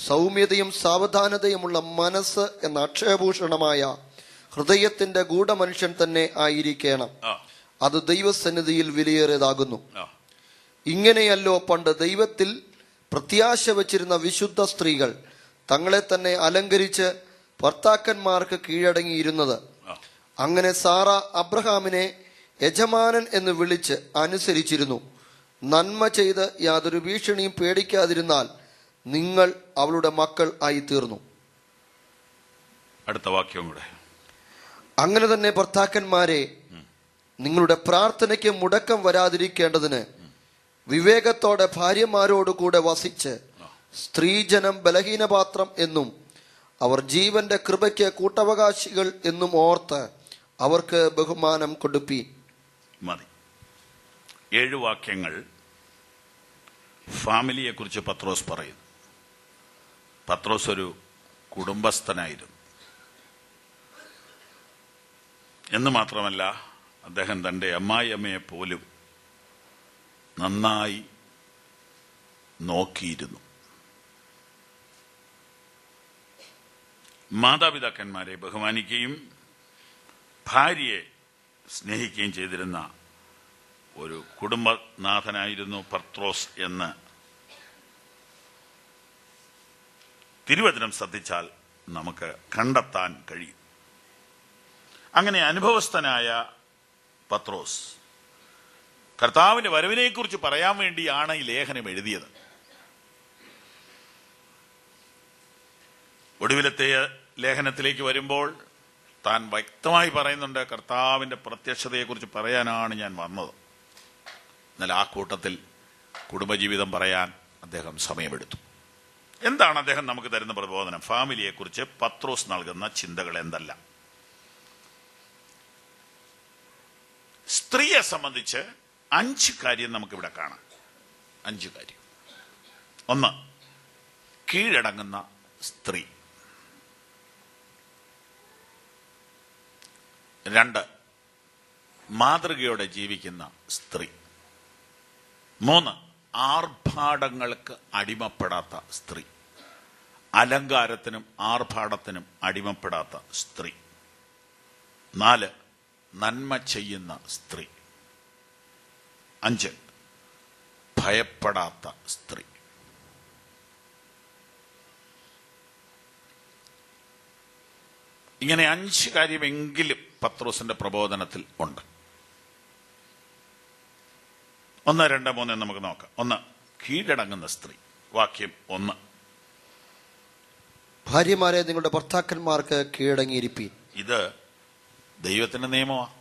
സൗമ്യതയും സാവധാനതയുമുള്ള മനസ്സ് എന്ന അക്ഷയഭൂഷണമായ ഹൃദയത്തിന്റെ ഗൂഢമനുഷ്യൻ തന്നെ ആയിരിക്കണം. അത് ദൈവസന്നിധിയിൽ വിലയേറിയതാകുന്നു. ഇങ്ങനെയല്ലോ പണ്ട് ദൈവത്തിൽ പ്രത്യാശ വച്ചിരുന്ന വിശുദ്ധ സ്ത്രീകൾ തങ്ങളെ തന്നെ അലങ്കരിച്ച് ഭർത്താക്കന്മാർക്ക് കീഴടങ്ങിയിരുന്നത്. അങ്ങനെ സാറ അബ്രഹാമിനെ യജമാനൻ എന്ന് വിളിച്ച് അനുസരിച്ചിരുന്നു. നന്മ ചെയ്ത് യാതൊരു ഭീഷണിയും പേടിക്കാതിരുന്നാൽ നിങ്ങൾ അവളുടെ മക്കൾ ആയി തീർന്നു. അടുത്ത വാക്യം കൂടെ. അങ്ങനെ തന്നെ ഭർത്താക്കന്മാരെ, നിങ്ങളുടെ പ്രാർത്ഥനയ്ക്ക് മുടക്കം വരാതിരിക്കേണ്ടതിന് വിവേകത്തോടെ ഭാര്യമാരോട് കൂടെ വസിച്ച് സ്ത്രീജനം ബലഹീനപാത്രം എന്നും അവർ ജീവന്റെ കൃപയ്ക്ക് കൂട്ടവകാശികൾ എന്നും ഓർത്ത് അവർക്ക് ബഹുമാനം കൊടുപ്പീൻ. മതി. 7 വാക്യങ്ങൾ ഫാമിലിയെ കുറിച്ച് പത്രോസ് പറയുന്നു. പത്രോസ് ഒരു കുടുംബസ്ഥനായിരുന്നു എന്ന് മാത്രമല്ല, അദ്ദേഹം തന്റെ അമ്മായിയമ്മയെ പോലും നന്നായി നോക്കിയിരുന്നു. മാതാപിതാക്കന്മാരെ ബഹുമാനിക്കുകയും ഭാര്യയെ സ്നേഹിക്കുകയും ചെയ്തിരുന്ന ഒരു കുടുംബനാഥനായിരുന്നു പത്രോസ് എന്ന് തിരുവചനം ശ്രദ്ധിച്ചാൽ നമുക്ക് കണ്ടെത്താൻ കഴിയും. അങ്ങനെ അനുഭവസ്ഥനായ പത്രോസ് കർത്താവിന്റെ വരവിനെക്കുറിച്ച് പറയാൻ വേണ്ടിയാണ് ഈ ലേഖനം എഴുതിയത്. ഒടുവിലത്തെ ലേഖനത്തിലേക്ക് വരുമ്പോൾ താൻ വ്യക്തമായി പറയുന്നുണ്ട്, കർത്താവിന്റെ പ്രത്യക്ഷതയെക്കുറിച്ച് പറയാനാണ് ഞാൻ വന്നത്. എന്നാൽ ആ കൂട്ടത്തിൽ കുടുംബജീവിതം പറയാൻ അദ്ദേഹം സമയമെടുത്തു. എന്താണ് അദ്ദേഹം നമുക്ക് തരുന്ന പ്രബോധനം? ഫാമിലിയെക്കുറിച്ച് പത്രോസ് നൽകുന്ന ചിന്തകൾ എന്തല്ല? സ്ത്രീയെ സംബന്ധിച്ച് 5 കാര്യം നമുക്കിവിടെ കാണാം. 5 കാര്യം. 1, കീഴടങ്ങുന്ന സ്ത്രീ. 2, മാതൃകയോടെ ജീവിക്കുന്ന സ്ത്രീ. 3, ആർഭാടങ്ങൾക്ക് അടിമപ്പെടാത്ത സ്ത്രീ. അലങ്കാരത്തിനും ആർഭാടത്തിനും അടിമപ്പെടാത്ത സ്ത്രീ. 4, നന്മ ചെയ്യുന്ന സ്ത്രീ. 5, ഭയപ്പെടാത്ത സ്ത്രീ. ഇങ്ങനെ 5 കാര്യമെങ്കിലും പത്രോസിന്റെ പ്രബോധനത്തിൽ ഉണ്ട്. 1, 2, 3 നമുക്ക് നോക്കാം. 1, കീഴടങ്ങുന്ന സ്ത്രീ. വാക്യം 1. ഭാര്യമാരെ, നിങ്ങളുടെ ഭർത്താക്കന്മാർക്ക് കീഴടങ്ങിയിരിപ്പീൻ. ഇത് ദൈവത്തിന്റെ നിയമമാണ്,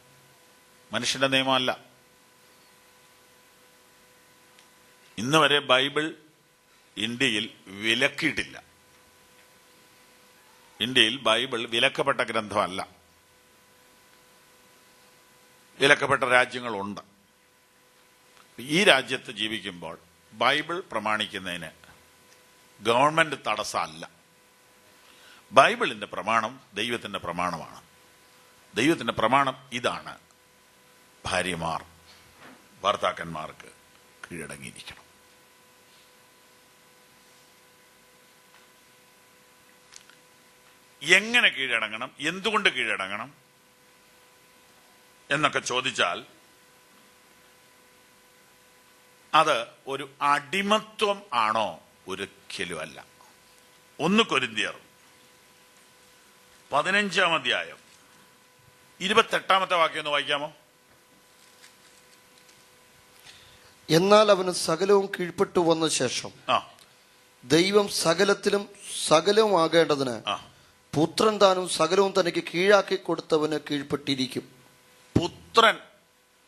മനുഷ്യന്റെ നിയമമല്ല. ഇന്ന് വരെ ബൈബിൾ ഇന്ത്യയിൽ വിലക്കിയിട്ടില്ല. ഇന്ത്യയിൽ ബൈബിൾ വിലക്കപ്പെട്ട ഗ്രന്ഥമല്ല. വിലക്കപ്പെട്ട രാജ്യങ്ങളുണ്ട്. ഈ രാജ്യത്ത് ജീവിക്കുമ്പോൾ ബൈബിൾ പ്രമാണിക്കുന്നതിന് ഗവൺമെന്റ് തടസ്സമല്ല. ബൈബിളിന്റെ പ്രമാണം ദൈവത്തിന്റെ പ്രമാണമാണ്. ദൈവത്തിന്റെ പ്രമാണം ഇതാണ്: ഭാര്യമാർ ഭർത്താക്കന്മാർക്ക് കീഴടങ്ങിയിരിക്കണം. എങ്ങനെ കീഴടങ്ങണം, എന്തുകൊണ്ട് കീഴടങ്ങണം എന്നൊക്കെ ചോദിച്ചാൽ അത് ഒരു അടിമത്വം ആണോ? ഒരിക്കലും അല്ല. 1 കൊരിന്ത്യർ 15-ാം അധ്യായം 28-ാമത്തെ വാക്യം ഒന്ന് വായിക്കാമോ? എന്നാൽ അവന് സകലവും കീഴ്പ്പെട്ടു വന്ന ശേഷം ദൈവം സകലത്തിലും സകലവുമാകേണ്ടതിന് പുത്രൻ താനും സകലവും തനിക്ക് കീഴാക്കി കൊടുത്തവന് കീഴ്പ്പെട്ടിരിക്കും. പുത്രൻ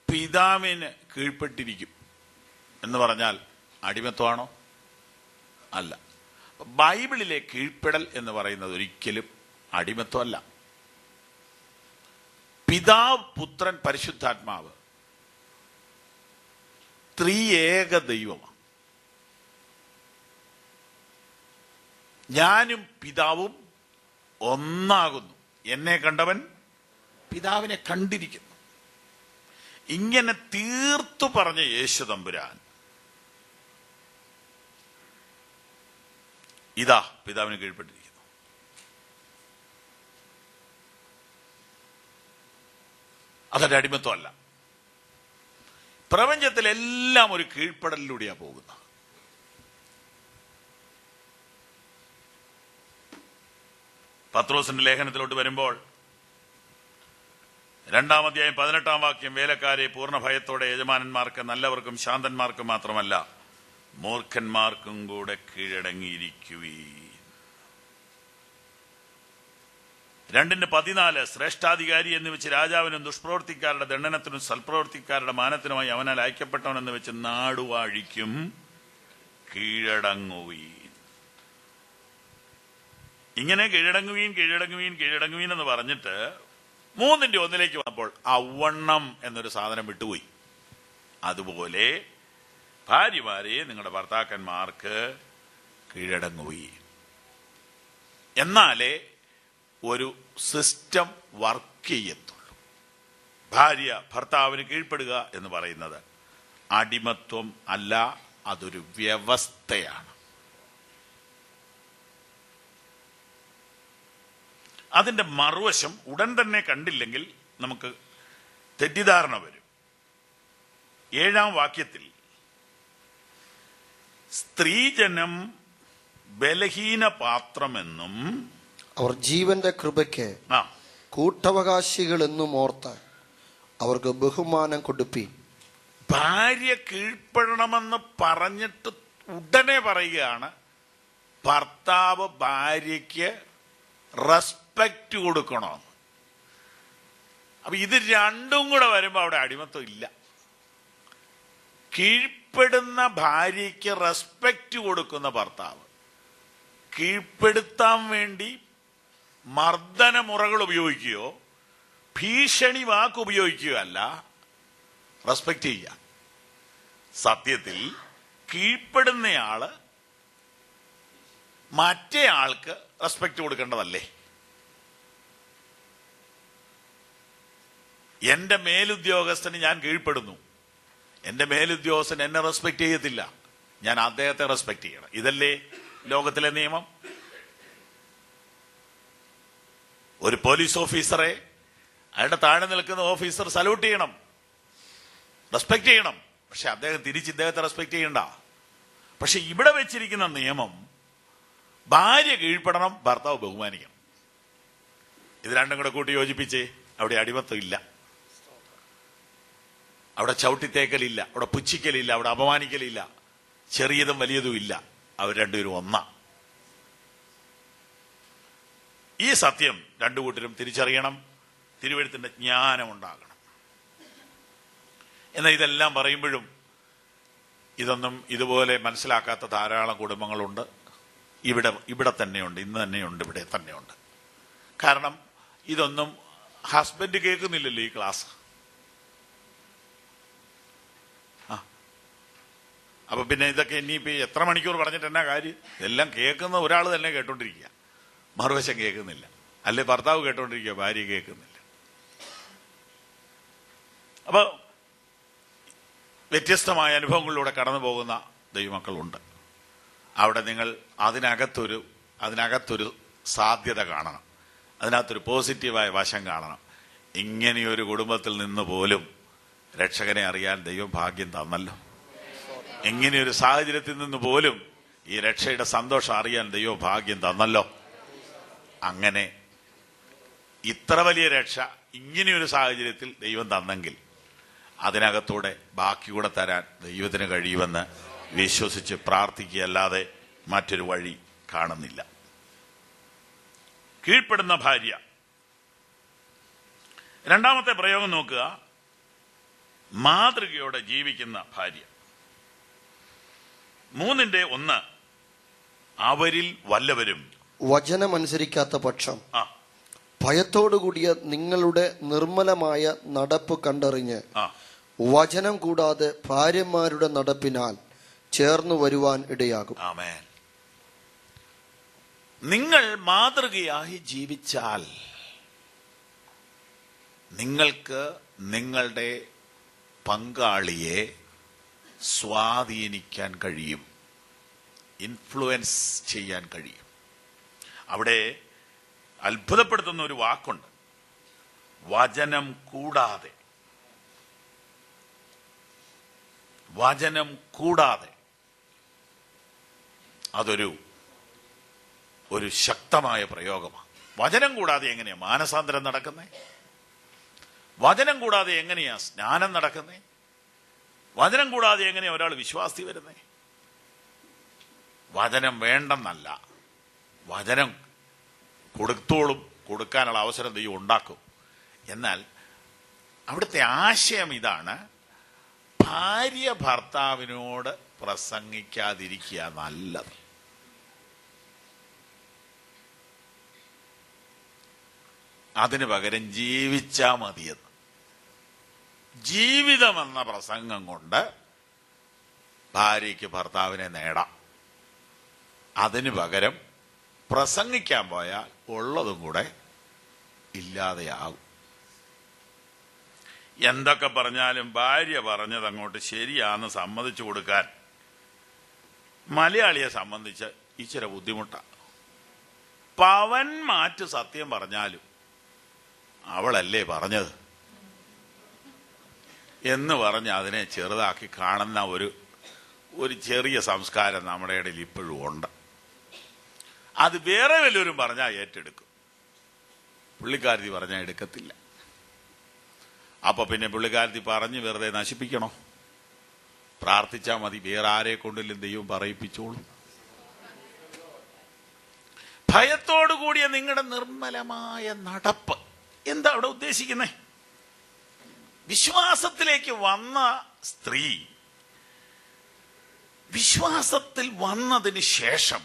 പിതാവിന് കീഴ്പ്പെട്ടിരിക്കും എന്ന് പറഞ്ഞാൽ അടിമത്വമാണോ? അല്ല. ബൈബിളിലെ കീഴ്പ്പെടൽ എന്ന് പറയുന്നത് ഒരിക്കലും അടിമത്വമല്ല. പിതാവ്, പുത്രൻ, പരിശുദ്ധാത്മാവ് ത്രിയേക ദൈവമാണ്. ഞാനും പിതാവും ഒന്നാകുന്നു. എന്നെ കണ്ടവൻ പിതാവിനെ കണ്ടിരിക്കുന്നു. ഇങ്ങനെ തീർത്തു പറഞ്ഞ യേശു തമ്പുരാൻ ഇതാ പിതാവിന് കീഴ്പ്പെട്ടിരിക്കുന്നു. അതൊരു അടിമത്വമല്ല. പ്രപഞ്ചത്തിലെല്ലാം ഒരു കീഴ്പ്പെടലിലൂടെയാണ് പോകുന്നത്. പത്രോസിന്റെ ലേഖനത്തിലോട്ട് വരുമ്പോൾ 2-ാം അധ്യായം 18-ാം വാക്യം, വേലക്കാരെ പൂർണ്ണ ഭയത്തോടെ യജമാനന്മാർക്ക് നല്ലവർക്കും ശാന്തന്മാർക്കും മാത്രമല്ല മൂർഖന്മാർക്കും കൂടെ കീഴടങ്ങിയിരിക്കുവീൻ. 2:14 ശ്രേഷ്ഠാധികാരി എന്ന് വെച്ച് രാജാവിനും ദുഷ്പ്രവർത്തിക്കാരുടെ ദണ്ഡനത്തിനും സൽപ്രവർത്തിക്കാരുടെ മാനത്തിനുമായി അവനാൽ അയക്കപ്പെട്ടവൻ എന്ന് വെച്ച് നാടുവാഴിക്കും കീഴടങ്ങുവീൻ. ഇങ്ങനെ കീഴടങ്ങുവീൻ കീഴടങ്ങുവീൻ കീഴടങ്ങുവീൻ എന്ന് പറഞ്ഞിട്ട് 3:1 വന്നപ്പോൾ അവണ്ണം എന്നൊരു സാധനം വിട്ടുപോയി. അതുപോലെ ഭാര്യമാരെ നിങ്ങളുടെ ഭർത്താക്കന്മാർക്ക് കീഴടങ്ങുവീൻ. എന്നാലേ ഒരു സിസ്റ്റം വർക്ക് ചെയ്യത്തുള്ളൂ. ഭാര്യ ഭർത്താവിന് കീഴ്പ്പെടുക എന്ന് പറയുന്നത് അടിമത്വം അല്ല, അതൊരു വ്യവസ്ഥയാണ്. അതിന്റെ മറുവശം ഉടൻ തന്നെ കണ്ടില്ലെങ്കിൽ നമുക്ക് തെറ്റിദ്ധാരണ വരും. 7-ാം വാക്യത്തിൽ സ്ത്രീജനം ബലഹീന പാത്രമെന്നും അവർ ജീവന്റെ കൃപയ്ക്ക് കൂട്ടവകാശികൾ എന്നും ഓർത്ത് അവർക്ക് ബഹുമാനം കൊടുപ്പീൻ. ഭാര്യ കീഴ്പ്പെടണമെന്ന് പറഞ്ഞിട്ട് ഉടനെ പറയുകയാണ് ഭർത്താവ് ഭാര്യയ്ക്ക് റെസ്പെക്റ്റ് കൊടുക്കണമെന്ന്. അപ്പൊ ഇത് രണ്ടും കൂടെ വരുമ്പോ അവിടെ അടിമത്വം ഇല്ല. കീഴ്പ്പെടുന്ന ഭാര്യയ്ക്ക് റെസ്പെക്റ്റ് കൊടുക്കുന്ന ഭർത്താവ് കീഴ്പ്പെടുത്താൻ വേണ്ടി മർദ്ദന മുറകൾ ഉപയോഗിക്കുകയോ ഭീഷണി വാക്ക് ഉപയോഗിക്കുകയോ അല്ല, റെസ്പെക്റ്റ് ചെയ്യുക. സത്യത്തിൽ കീഴ്പ്പെടുന്നയാള് മറ്റേ ആൾക്ക് റെസ്പെക്റ്റ് കൊടുക്കേണ്ടതല്ലേ? എന്റെ മേലുദ്യോഗസ്ഥന് ഞാൻ കീഴ്പ്പെടുന്നു, എന്റെ മേലുദ്യോഗസ്ഥൻ എന്നെ റെസ്പെക്ട് ചെയ്യത്തില്ല, ഞാൻ അദ്ദേഹത്തെ റെസ്പെക്ട് ചെയ്യണം. ഇതല്ലേ ലോകത്തിലെ നിയമം? ഒരു പോലീസ് ഓഫീസറെ അയാളുടെ താഴെ നിൽക്കുന്ന ഓഫീസർ സല്യൂട്ട് ചെയ്യണം, റെസ്പെക്ട് ചെയ്യണം. പക്ഷെ അദ്ദേഹം തിരിച്ച് ഇദ്ദേഹത്തെ റെസ്പെക്ട് ചെയ്യണ്ട. പക്ഷെ ഇവിടെ വെച്ചിരിക്കുന്ന നിയമം ഭാര്യ കീഴ്പ്പെടണം, ഭർത്താവ് ബഹുമാനിക്കണം. ഇത് രണ്ടും കൂടെ കൂട്ടി യോജിപ്പിച്ചേ. അവിടെ അടിമത്വം ഇല്ല, അവിടെ ചവിട്ടിത്തേക്കലില്ല, അവിടെ പുച്ഛിക്കലില്ല, അവിടെ അപമാനിക്കലില്ല, ചെറിയതും വലിയതും ഇല്ല. അവർ രണ്ടുപേരും ഒന്നാ. ഈ സത്യം രണ്ടു കൂട്ടരും തിരിച്ചറിയണം. തിരുവെഴുത്തിന്റെ ജ്ഞാനം ഉണ്ടാകണം. എന്നാൽ ഇതെല്ലാം പറയുമ്പോഴും ഇതൊന്നും ഇതുപോലെ മനസ്സിലാക്കാത്ത ധാരാളം കുടുംബങ്ങളുണ്ട്. ഇവിടെ തന്നെയുണ്ട്, ഇന്ന് തന്നെയുണ്ട്, ഇവിടെ തന്നെയുണ്ട്. കാരണം ഇതൊന്നും ഹസ്ബൻഡ് കേൾക്കുന്നില്ലല്ലോ ഈ ക്ലാസ്. അപ്പൊ പിന്നെ ഇതൊക്കെ ഇനിയിപ്പോ എത്ര മണിക്കൂർ പറഞ്ഞിട്ട് എന്നാ കാര്യം? ഇതെല്ലാം കേൾക്കുന്ന ഒരാൾ തന്നെ കേട്ടോണ്ടിരിക്കുക, മറുവശം കേൾക്കുന്നില്ല. അല്ലെ ഭർത്താവ് കേട്ടോണ്ടിരിക്കുക, ഭാര്യ കേൾക്കുന്നില്ല. അപ്പൊ വ്യത്യസ്തമായ അനുഭവങ്ങളിലൂടെ കടന്നു പോകുന്ന ദൈവമക്കളുണ്ട്. അവിടെ നിങ്ങൾ അതിനകത്തൊരു സാധ്യത കാണണം. അതിനകത്തൊരു പോസിറ്റീവായ വശം കാണണം. ഇങ്ങനെയൊരു കുടുംബത്തിൽ നിന്ന് പോലും രക്ഷകനെ അറിയാൻ ദൈവം ഭാഗ്യം തന്നല്ലോ. ഇങ്ങനെയൊരു സാഹചര്യത്തിൽ നിന്ന് പോലും ഈ രക്ഷയുടെ സന്തോഷം അറിയാൻ ദൈവം ഭാഗ്യം തന്നല്ലോ. അങ്ങനെ ഇത്ര വലിയ രക്ഷ ഇങ്ങനെയൊരു സാഹചര്യത്തിൽ ദൈവം തന്നെങ്കിൽ അതിനകത്തൂടെ ബാക്കി കൂടെ തരാൻ ദൈവത്തിന് കഴിയുമെന്ന് വിശ്വസിച്ച് പ്രാർത്ഥിക്കുകയല്ലാതെ മറ്റൊരു വഴി കാണുന്നില്ല. കീഴ്പ്പെടുന്ന ഭാര്യ. രണ്ടാമത്തെ പ്രയോഗം നോക്കുക. മാതൃകയോടെ ജീവിക്കുന്ന ഭാര്യ. 3:1 അവരിൽ വല്ലവരും വചനമനുസരിക്കാത്ത പക്ഷം ഭയത്തോടുകൂടിയ നിങ്ങളുടെ നിർമ്മലമായ നടപ്പ് കണ്ടറിഞ്ഞ് വചനം കൂടാതെ ഭാര്യമാരുടെ നടപ്പിനാൽ ചേർന്നു വരുവാൻ ഇടയാകും. ആമേൻ. നിങ്ങൾ മാതൃകയായി ജീവിച്ചാൽ നിങ്ങൾക്ക് നിങ്ങളുടെ പങ്കാളിയെ സ്വാധീനിക്കാൻ കഴിയും, ഇൻഫ്ലുവൻസ് ചെയ്യാൻ കഴിയും. അവിടെ അത്ഭുതപ്പെടുത്തുന്ന ഒരു വാക്കുണ്ട്, വചനം കൂടാതെ. വചനം കൂടാതെ. അതൊരു ശക്തമായ പ്രയോഗമാണ്. വചനം കൂടാതെ എങ്ങനെയാ മാനസാന്തരം നടക്കുന്നേ? വചനം കൂടാതെ എങ്ങനെയാ സ്നാനം നടക്കുന്നേ? വചനം കൂടാതെ എങ്ങനെയാ ഒരാൾ വിശ്വാസി വരുന്നേ? വചനം വേണ്ടെന്നല്ല, വചനം കൊടുക്കാനുള്ള അവസരം ദൈവം ഉണ്ടാക്കും. എന്നാൽ അവിടുത്തെ ആശയം ഇതാണ്, ഭാര്യ ഭർത്താവിനോട് പ്രസംഗിക്കാതിരിക്കുക നല്ലത്. അതിന് പകരം ജീവിച്ചാ മതിയെന്ന്. ജീവിതമെന്ന പ്രസംഗം കൊണ്ട് ഭാര്യയ്ക്ക് ഭർത്താവിനെ നേടാം. അതിനു പകരം പ്രസംഗിക്കാൻ പോയാൽ ഉള്ളതും കൂടെ ഇല്ലാതെയാകും. എന്തൊക്കെ പറഞ്ഞാലും ഭാര്യ പറഞ്ഞത് അങ്ങോട്ട് ശരിയാന്ന് സമ്മതിച്ചു കൊടുക്കാൻ മലയാളിയെ സംബന്ധിച്ച് ഇച്ചിരി ബുദ്ധിമുട്ടാണ്. പവൻ മാറ്റ് സത്യം പറഞ്ഞാലും അവളല്ലേ പറഞ്ഞത് എന്ന് പറഞ്ഞ് അതിനെ ചെറുതാക്കി കാണുന്ന ഒരു ചെറിയ സംസ്കാരം നമ്മുടെ ഇടയിൽ ഇപ്പോഴും ഉണ്ട്. അത് വേറെ വല്ലവരും പറഞ്ഞാൽ ഏറ്റെടുക്കും, പുള്ളിക്കാരത്തി പറഞ്ഞാൽ എടുക്കത്തില്ല. അപ്പൊ പിന്നെ പുള്ളിക്കാരത്തി പറഞ്ഞ് വെറുതെ നശിപ്പിക്കണോ? പ്രാർത്ഥിച്ചാൽ മതി, വേറെ ആരെ കൊണ്ടിലും ദൈവം പറയിപ്പിച്ചോളും. ഭയത്തോടുകൂടിയ നിങ്ങളുടെ നിർമ്മലമായ നടപ്പ്. എന്താ അവിടെ ഉദ്ദേശിക്കുന്നേ? വിശ്വാസത്തിലേക്ക് വന്ന സ്ത്രീ വിശ്വാസത്തിൽ വന്നതിന് ശേഷം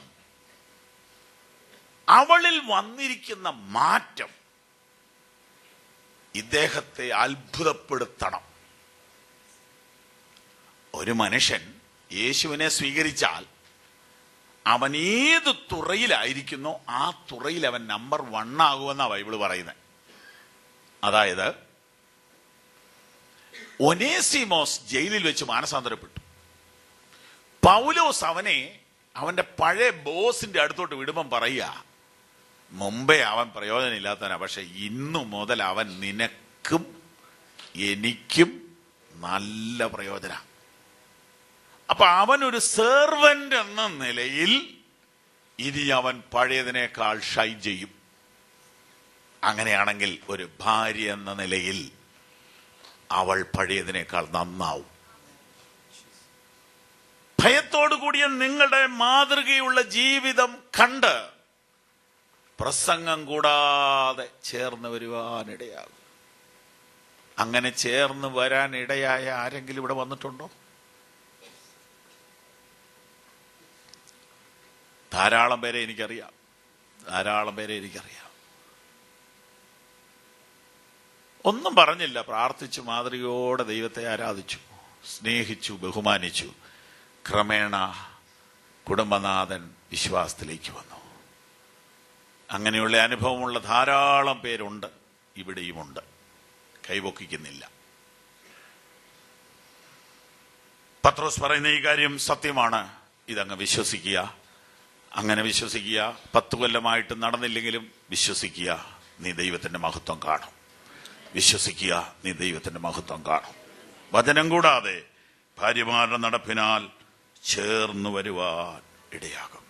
അവളിൽ വന്നിരിക്കുന്ന മാറ്റം ഇദ്ദേഹത്തെ അത്ഭുതപ്പെടുത്തണം. ഒരു മനുഷ്യൻ യേശുവിനെ സ്വീകരിച്ചാൽ അവൻ ഏത് തുറയിലായിരിക്കുന്നോ ആ തുറയിൽ അവൻ നമ്പർ 1 ആകുമെന്നാണ് ബൈബിള് പറയുന്നത്. അതായത് ഒനേസിമോസ് ജയിലിൽ വെച്ച് മാനസാന്തരപ്പെട്ടു. പൗലോസ് അവനെ അവന്റെ പഴയ ബോസിന്റെ അടുത്തോട്ട് വിടുമ്പം പറയുക, മുമ്പേ അവൻ പ്രയോജനമില്ലാത്തവനാ, പക്ഷെ ഇന്നു മുതൽ അവൻ നിനക്കും എനിക്കും നല്ല പ്രയോജന. അപ്പൊ അവനൊരു സെർവന്റ് എന്ന നിലയിൽ ഇനി അവൻ പഴയതിനേക്കാൾ ഷൈൻ ചെയ്യും. അങ്ങനെയാണെങ്കിൽ ഒരു ഭാര്യ എന്ന നിലയിൽ അവൾ പഴയതിനേക്കാൾ നന്നാവും. ഭയത്തോടുകൂടിയ നിങ്ങളുടെ മാതൃകയുള്ള ജീവിതം കണ്ട് പ്രസംഗം കൂടാതെ ചേർന്ന് വരുവാനിടയാകും. അങ്ങനെ ചേർന്ന് വരാൻ ഇടയായ ആരെങ്കിലും ഇവിടെ വന്നിട്ടുണ്ടോ? ധാരാളം പേരെ എനിക്കറിയാം. ഒന്നും പറഞ്ഞില്ല, പ്രാർത്ഥിച്ചു, മാതൃകയോടെ ദൈവത്തെ ആരാധിച്ചു, സ്നേഹിച്ചു, ബഹുമാനിച്ചു. ക്രമേണ കുടുംബനാഥൻ വിശ്വാസത്തിലേക്ക് വന്നു. അങ്ങനെയുള്ള അനുഭവമുള്ള ധാരാളം പേരുണ്ട്, ഇവിടെയുമുണ്ട്, കൈവൊക്കിക്കുന്നില്ല. പത്രോസ് പറയുന്ന ഈ കാര്യം സത്യമാണ്. ഇതങ്ങ് വിശ്വസിക്കുക. അങ്ങനെ വിശ്വസിക്കുക. 10 കൊല്ലമായിട്ട് നടന്നില്ലെങ്കിലും വിശ്വസിക്കുക. നീ ദൈവത്തിന്റെ മഹത്വം കാണും. വിശ്വസിക്കുക, നീ ദൈവത്തിന്റെ മഹത്വം കാണും. വചനം കൂടാതെ ഭാര്യമാരുടെ നടപ്പിനാൽ ചേർന്നു വരുവാൻ ഇടയാകും.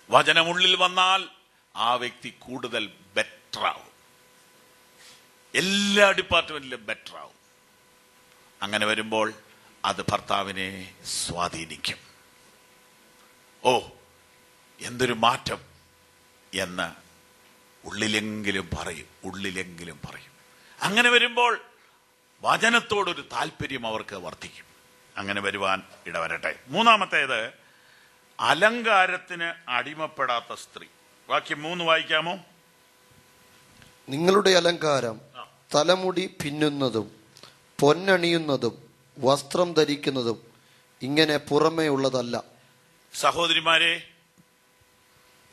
വചനമുള്ളിൽ വന്നാൽ ആ വ്യക്തി കൂടുതൽ ബെറ്റർ ആവും. എല്ലാ ഡിപ്പാർട്ട്മെന്റിലും ബെറ്റർ ആവും. അങ്ങനെ വരുമ്പോൾ അത് ഭർത്താവിനെ സ്വാധീനിക്കും. ഓ, എന്തൊരു മാറ്റം എന്ന് ഉള്ളിലെങ്കിലും പറയും. അങ്ങനെ വരുമ്പോൾ വചനത്തോടൊരു താല്പര്യം അവർക്ക് വർദ്ധിക്കും. അങ്ങനെ വരുവാൻ ഇടവരട്ടെ. മൂന്നാമത്തേത്, അലങ്കാരത്തിന് അടിമപ്പെടാത്ത സ്ത്രീ. വാക്യം 3 വായിക്കാമോ? നിങ്ങളുടെ അലങ്കാരം തലമുടി പിന്നുന്നതും പൊന്നണിയുന്നതും വസ്ത്രം ധരിക്കുന്നതും ഇങ്ങനെ പുറമേ ഉള്ളതല്ല. സഹോദരിമാരെ,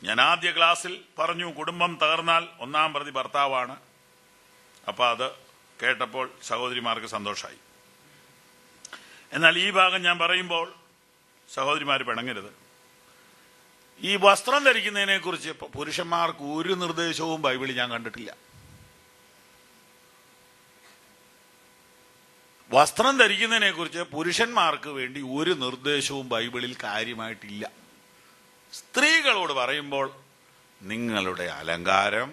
ഞാൻ ആദ്യ ക്ലാസ്സിൽ പറഞ്ഞു, കുടുംബം തകർന്നാൽ 1-ാം പ്രതി ഭർത്താവാണ്. അപ്പൊ അത് കേട്ടപ്പോൾ സഹോദരിമാർക്ക് സന്തോഷമായി. എന്നാൽ ഈ ഭാഗം ഞാൻ പറയുമ്പോൾ സഹോദരിമാർ പിണങ്ങരുത്. ഈ വസ്ത്രം ധരിക്കുന്നതിനെ കുറിച്ച് പുരുഷന്മാർക്ക് ഒരു നിർദ്ദേശവും ബൈബിളിൽ ഞാൻ കണ്ടിട്ടില്ല. വസ്ത്രം ധരിക്കുന്നതിനെ കുറിച്ച് പുരുഷന്മാർക്ക് വേണ്ടി ഒരു നിർദ്ദേശവും ബൈബിളിൽ കാര്യമായിട്ടില്ല. സ്ത്രീകളോട് പറയുമ്പോൾ നിങ്ങളുടെ അലങ്കാരം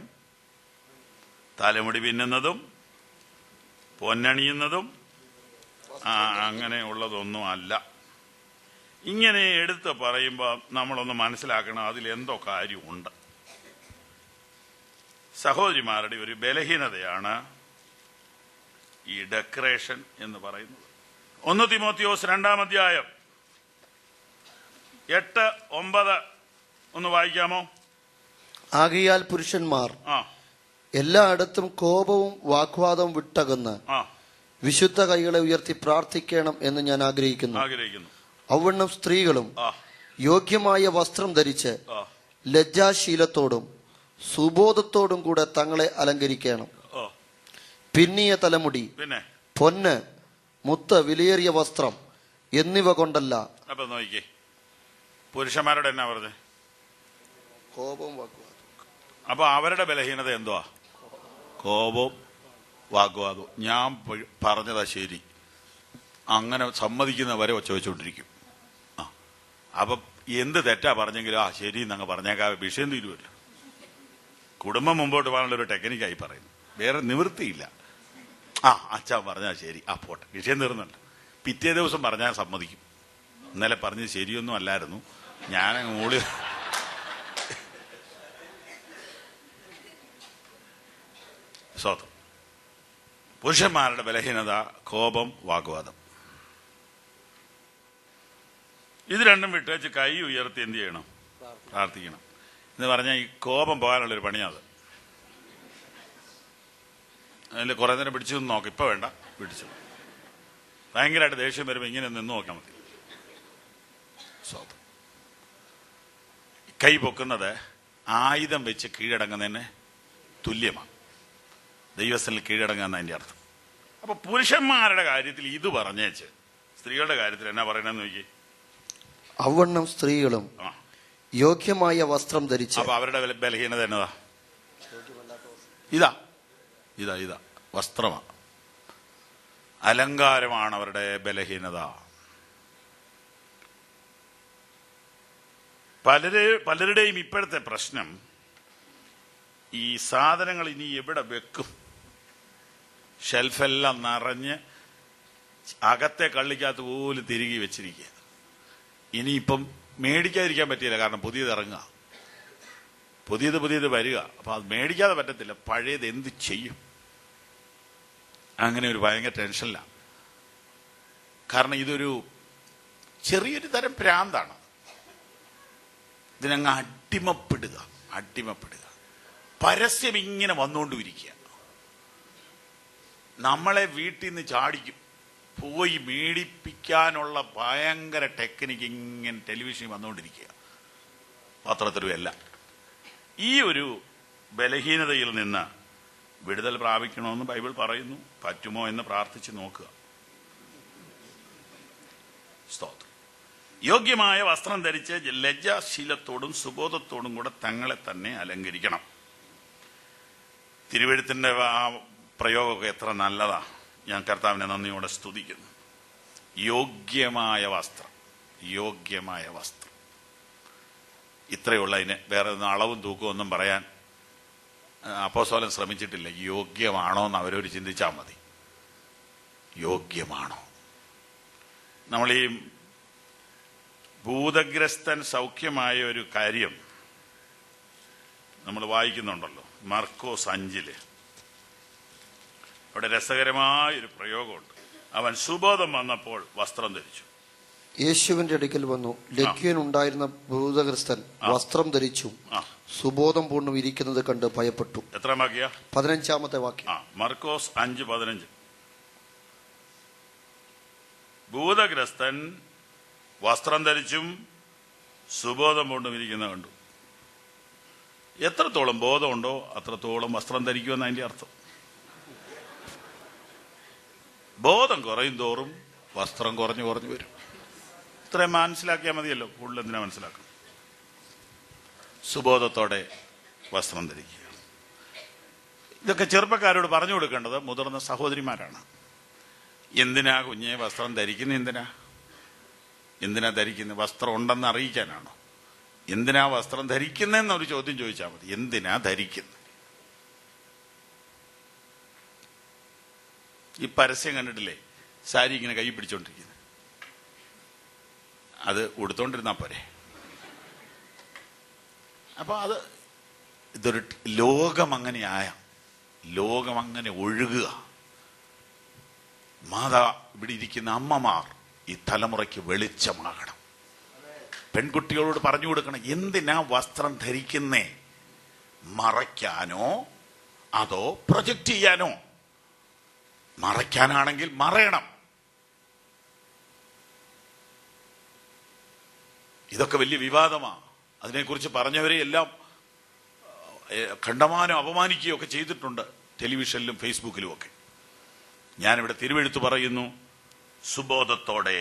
തലമുടി പിന്നുന്നതും പൊന്നണിയുന്നതും അങ്ങനെയുള്ളതൊന്നും അല്ല. ഇങ്ങനെ എടുത്ത് പറയുമ്പോൾ നമ്മളൊന്ന് മനസ്സിലാക്കണം, അതിലെന്തോ കാര്യമുണ്ട്. സഹോദരിമാരുടെ ഒരു ബലഹീനതയാണ് ഈ ഡെക്കറേഷൻ എന്ന് പറയുന്നത്. 1 തിമോത്തിയോസ് 2-ാം അധ്യായം 8-9 ഒന്ന് വായിക്കാമോ? ആകയാൽ പുരുഷന്മാർ എല്ലായിടത്തും കോപവും വാഗ്വാദവും വിട്ടകന്ന് വിശുദ്ധ കൈകളെ ഉയർത്തി പ്രാർത്ഥിക്കണം എന്ന് ഞാൻ ആഗ്രഹിക്കുന്നു. അവണ്ണം സ്ത്രീകളും യോഗ്യമായ വസ്ത്രം ധരിച്ച് ലജ്ജാശീലത്തോടും സുബോധത്തോടും കൂടെ തങ്ങളെ അലങ്കരിക്കണം. പിന്നിയ തലമുടി, പൊന്ന്, മുത്ത്, വിലയേറിയ വസ്ത്രം എന്നിവ കൊണ്ടല്ല. അപ്പൊ നോക്കിക്കേ, പുരുഷന്മാരോട് എന്നാ പറഞ്ഞത്? കോപവും വാഗ്വാദവും. അപ്പൊ അവരുടെ ബലഹീനത എന്തുവാ? കോപവും വാഗ്വാദവും. ഞാൻ പറഞ്ഞതാ ശരി, അങ്ങനെ സമ്മതിക്കുന്നവരെ ചോദിച്ചുകൊണ്ടിരിക്കും. അപ്പൊ എന്ത് തെറ്റാ പറഞ്ഞെങ്കിലും ശരി എന്നങ്ങ് പറഞ്ഞേക്കാ, വിഷയം തീരുമല്ലോ. കുടുംബം മുമ്പോട്ട് പോകാനുള്ളൊരു ടെക്നിക്കായി പറയുന്നു, വേറെ നിവൃത്തിയില്ല. അച്ഛൻ പറഞ്ഞാൽ ശരി, പോട്ടെ, വിഷയം തീർന്നല്ലോ. പിറ്റേ ദിവസം പറഞ്ഞാൽ സമ്മതിക്കും. ഇന്നലെ പറഞ്ഞത് ശരിയൊന്നും അല്ലായിരുന്നു, ഞാനങ്ങ് മൂളി. സ്വതം പുരുഷന്മാരുടെ ബലഹീനത കോപം, വാഗ്വാദം. ഇത് രണ്ടും വിട്ടേച്ച് കൈ ഉയർത്തി എന്ത് ചെയ്യണം? പ്രാർത്ഥിക്കണം. എന്ന് പറഞ്ഞാൽ ഈ കോപം പോകാനുള്ളൊരു പണിയാത്. അതിൽ കുറെ നേരം പിടിച്ചു നിന്ന് നോക്കാം. ഇപ്പൊ വേണ്ട, പിടിച്ചു. ഭയങ്കരമായിട്ട് ദേഷ്യം വരുമ്പോൾ ഇങ്ങനെ നിന്ന് നോക്കാൻ മതി. സ്വതം കൈ പൊക്കുന്നത് ആയുധം വെച്ച് കീഴടങ്ങുന്നതിന് തുല്യമാണ്. ദൈവസ്ഥനിൽ കീഴടങ്ങുക എന്നതിന്റെ അർത്ഥം. അപ്പൊ പുരുഷന്മാരുടെ കാര്യത്തിൽ ഇത് പറഞ്ഞേച്ച് സ്ത്രീകളുടെ കാര്യത്തിൽ എന്നാ പറയണെന്ന് നോക്കി. അവണ്ണം സ്ത്രീകളും യോഗ്യമായ വസ്ത്രം ധരിച്ചു. അപ്പൊ അവരുടെ ബലഹീനത എന്നതാ? ഇതാ ഇതാ ഇതാ വസ്ത്രമാണ്, അലങ്കാരമാണ് അവരുടെ ബലഹീനത. പലരുടെയും ഇപ്പോഴത്തെ പ്രശ്നം, ഈ സാധനങ്ങൾ ഇനി എവിടെ വെക്കും? ഷെൽഫെല്ലാം നിറഞ്ഞ് അകത്തെ കള്ളിക്കകത്ത് പോലും തിരികെ വെച്ചിരിക്കുക. ഇനിയിപ്പം മേടിക്കാതിരിക്കാൻ പറ്റിയില്ല, കാരണം പുതിയത് ഇറങ്ങുക, പുതിയത് വരിക. അപ്പൊ അത് മേടിക്കാതെ പറ്റത്തില്ല. പഴയത് എന്ത് ചെയ്യും? അങ്ങനെ ഒരു ഭയങ്കര ടെൻഷനിലാണ്. കാരണം ഇതൊരു ചെറിയൊരു തരം ഭ്രാന്താണ്. ഇതിനങ്ങ് അടിമപ്പെടുക. പരസ്യം ഇങ്ങനെ വന്നുകൊണ്ടിരിക്കുക. നമ്മളെ വീട്ടിൽ നിന്ന് ചാടിക്കും. പോയി മേടിപ്പിക്കാനുള്ള ഭയങ്കര ടെക്നിക്ക് ഇങ്ങനെ ടെലിവിഷനിൽ വന്നുകൊണ്ടിരിക്കുക, പത്രത്തിലും എല്ലാം. ഈ ഒരു ബലഹീനതയിൽ നിന്ന് വിടുതൽ പ്രാപിക്കണമെന്ന് ബൈബിൾ പറയുന്നു. പറ്റുമോ എന്ന് പ്രാർത്ഥിച്ച് നോക്കുക. സ്തോത്രം. യോഗ്യമായ വസ്ത്രം ധരിച്ച് ലജ്ജാശീലത്തോടും സുബോധത്തോടും കൂടെ തങ്ങളെ തന്നെ അലങ്കരിക്കണം. തിരുവെഴുത്തിന്റെ ആ പ്രയോഗമൊക്കെ എത്ര നല്ലതാ. ഞാൻ കർത്താവിനെ നന്ദിയോടെ സ്തുതിക്കുന്നു. യോഗ്യമായ വസ്ത്രം, യോഗ്യമായ വസ്ത്രം. ഇത്രയുള്ളതിന് വേറെ അളവും തൂക്കവും ഒന്നും പറയാൻ അപ്പോസ്തലൻ ശ്രമിച്ചിട്ടില്ല. യോഗ്യമാണോ എന്ന് അവരവർ ചിന്തിച്ചാൽ മതി. യോഗ്യമാണോ? നമ്മൾ ഈ ഭൂതഗ്രസ്തൻ സൗഖ്യമായ ഒരു കാര്യം നമ്മൾ വായിക്കുന്നുണ്ടല്ലോ, മർക്കോസ് 5. അവിടെ രസകരമായൊരു പ്രയോഗമുണ്ട്. അവൻ സുബോധം വന്നപ്പോൾ വസ്ത്രം ധരിച്ചു. യേശുവിന്റെ അടുക്കൽ വന്നു. ലക്ഷ്യൻ ഉണ്ടായിരുന്ന ഭൂതഗ്രസ്തൻ വസ്ത്രം ധരിച്ചു സുബോധം പൂർണ്ണം ഇരിക്കുന്നത് കണ്ട് ഭയപ്പെട്ടു. എത്ര വാക്യ? 15-ാമത്തെ വാക്യം. മർക്കോസ് 5:15. ഭൂതഗ്രസ്തൻ വസ്ത്രം ധരിച്ചും സുബോധം പൂണ്ടും ഇരിക്കുന്ന കണ്ടു. എത്രത്തോളം ബോധമുണ്ടോ അത്രത്തോളം വസ്ത്രം ധരിക്കുമെന്ന് അതിന്റെ അർത്ഥം. ബോധം കുറയും തോറും വസ്ത്രം കുറഞ്ഞു കുറഞ്ഞു വരും. ഇത്രയും മനസ്സിലാക്കിയാൽ മതിയല്ലോ. കൂടുതൽ എന്തിനാ മനസ്സിലാക്കണം? സുബോധത്തോടെ വസ്ത്രം ധരിക്കുക. ഇതൊക്കെ ചെറുപ്പക്കാരോട് പറഞ്ഞു കൊടുക്കേണ്ടത് മുതിർന്ന സഹോദരിമാരാണ്. എന്തിനാ കുഞ്ഞെ വസ്ത്രം ധരിക്കുന്നത്? എന്തിനാ ധരിക്കുന്നത്? വസ്ത്രം ഉണ്ടെന്ന് അറിയിക്കാനാണോ? എന്തിനാ വസ്ത്രം ധരിക്കുന്നതെന്നൊരു ചോദ്യം ചോദിച്ചാൽ മതി. എന്തിനാ ധരിക്കുന്നത്? ഈ പരസ്യം കണ്ടിട്ടില്ലേ? സാരി ഇങ്ങനെ കൈ പിടിച്ചോണ്ടിരിക്കുന്നത്. അത് ഉടുത്തോണ്ടിരുന്നാ പോരെ. അപ്പൊ ഇതൊരു ലോകം അങ്ങനെയായ, ലോകം അങ്ങനെ ഒഴുകുക. ഇവിടെ ഇരിക്കുന്ന അമ്മമാർ ഈ തലമുറയ്ക്ക് വെളിച്ചമാകണം. പെൺകുട്ടികളോട് പറഞ്ഞു കൊടുക്കണം, എന്തിനാ വസ്ത്രം ധരിക്കുന്നേ? മറയ്ക്കാനോ അതോ പ്രൊജക്റ്റ് ചെയ്യാനോ? മറയ്ക്കാനാണെങ്കിൽ മറയണം. ഇതൊക്കെ വലിയ വിവാദമാണ്. അതിനെക്കുറിച്ച് പറഞ്ഞവരെ എല്ലാം കണ്ടമാനം അപമാനിക്കുകയൊക്കെ ചെയ്തിട്ടുണ്ട്, ടെലിവിഷനിലും ഫേസ്ബുക്കിലും ഒക്കെ. ഞാനിവിടെ തിരുവെഴുത്ത് പറയുന്നു, സുബോധത്തോടെ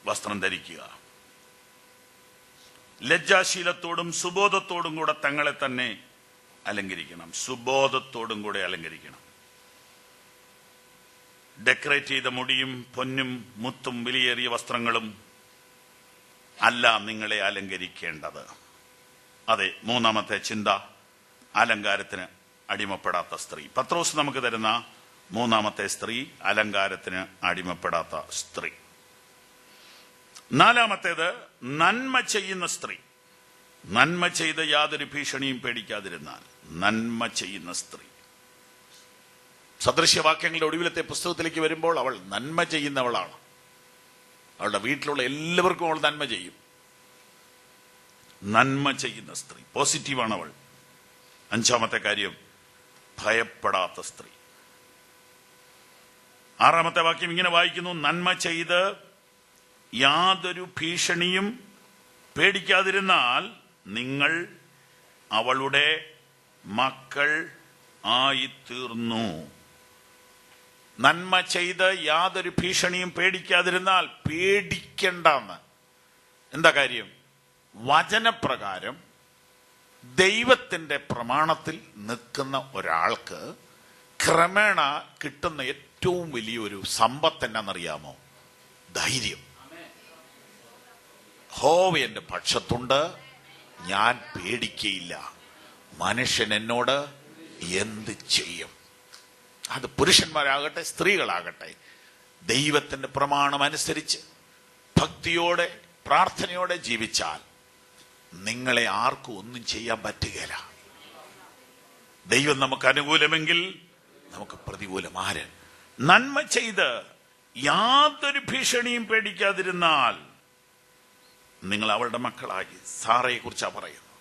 വസ്ത്രം ധരിക്കുക. ലജ്ജാശീലത്തോടും സുബോധത്തോടും കൂടെ തങ്ങളെ തന്നെ അലങ്കരിക്കണം. സുബോധത്തോടും കൂടെ അലങ്കരിക്കണം. ഡെക്കറേറ്റ് ചെയ്ത മുടിയും പൊന്നും മുത്തും വിലയേറിയ വസ്ത്രങ്ങളും അല്ല നിങ്ങളെ അലങ്കരിക്കേണ്ടത്. അതെ, മൂന്നാമത്തെ ചിന്ത, അലങ്കാരത്തിന് അടിമപ്പെടാത്ത സ്ത്രീ. പത്രോസ് നമുക്ക് തരുന്ന മൂന്നാമത്തെ സ്ത്രീ, അലങ്കാരത്തിന് അടിമപ്പെടാത്ത സ്ത്രീ. നാലാമത്തേത്, നന്മ ചെയ്യുന്ന സ്ത്രീ. നന്മ ചെയ്ത് യാതൊരു ഭീഷണിയും പേടിക്കാതിരുന്നാൽ. നന്മ ചെയ്യുന്ന സ്ത്രീ. സദൃശ്യവാക്യങ്ങളുടെ ഒടുവിലത്തെ പുസ്തകത്തിലേക്ക് വരുമ്പോൾ അവൾ നന്മ ചെയ്യുന്നവളാണ്. അവളുടെ വീട്ടിലുള്ള എല്ലാവർക്കും അവൾ നന്മ ചെയ്യും. നന്മ ചെയ്യുന്ന സ്ത്രീ, പോസിറ്റീവാണ് അവൾ. അഞ്ചാമത്തെ കാര്യം, ഭയപ്പെടാത്ത സ്ത്രീ. ആറാമത്തെ വാക്യം ഇങ്ങനെ വായിക്കുന്നു, നന്മ ചെയ്ത് യാതൊരു ഭീഷണിയും പേടിക്കാതിരുന്നാൽ നിങ്ങൾ അവളുടെ മക്കൾ ആയിത്തീർന്നു. നന്മ ചെയ്ത് യാതൊരു ഭീഷണിയും പേടിക്കാതിരുന്നാൽ. പേടിക്കണ്ടെന്ന് എന്താ കാര്യം? വചനപ്രകാരം ദൈവത്തിന്റെ പ്രമാണത്തിൽ നിൽക്കുന്ന ഒരാൾക്ക് ക്രമേണ കിട്ടുന്ന ഏറ്റവും വലിയൊരു സമ്പത്ത് എന്നാണെന്നറിയാമോ? ധൈര്യം. യഹോവ എന്റെ പക്ഷത്തുണ്ട്, ഞാൻ പേടിക്കയില്ല. മനുഷ്യൻ എന്നോട് എന്ത് ചെയ്യും? അത് പുരുഷന്മാരാകട്ടെ സ്ത്രീകളാകട്ടെ, ദൈവത്തിന്റെ പ്രമാണം അനുസരിച്ച് ഭക്തിയോടെ പ്രാർത്ഥനയോടെ ജീവിച്ചാൽ നിങ്ങളെ ആർക്കും ഒന്നും ചെയ്യാൻ പറ്റുകയില്ല. ദൈവം നമുക്ക് അനുകൂലമെങ്കിൽ നമുക്ക് പ്രതികൂലം ആര്? നന്മ ചെയ്ത് യാതൊരു ഭീഷണിയും പേടിക്കാതിരുന്നാൽ നിങ്ങൾ അവളുടെ മക്കളായി. സാറയെ കുറിച്ചാ പറയുന്നു.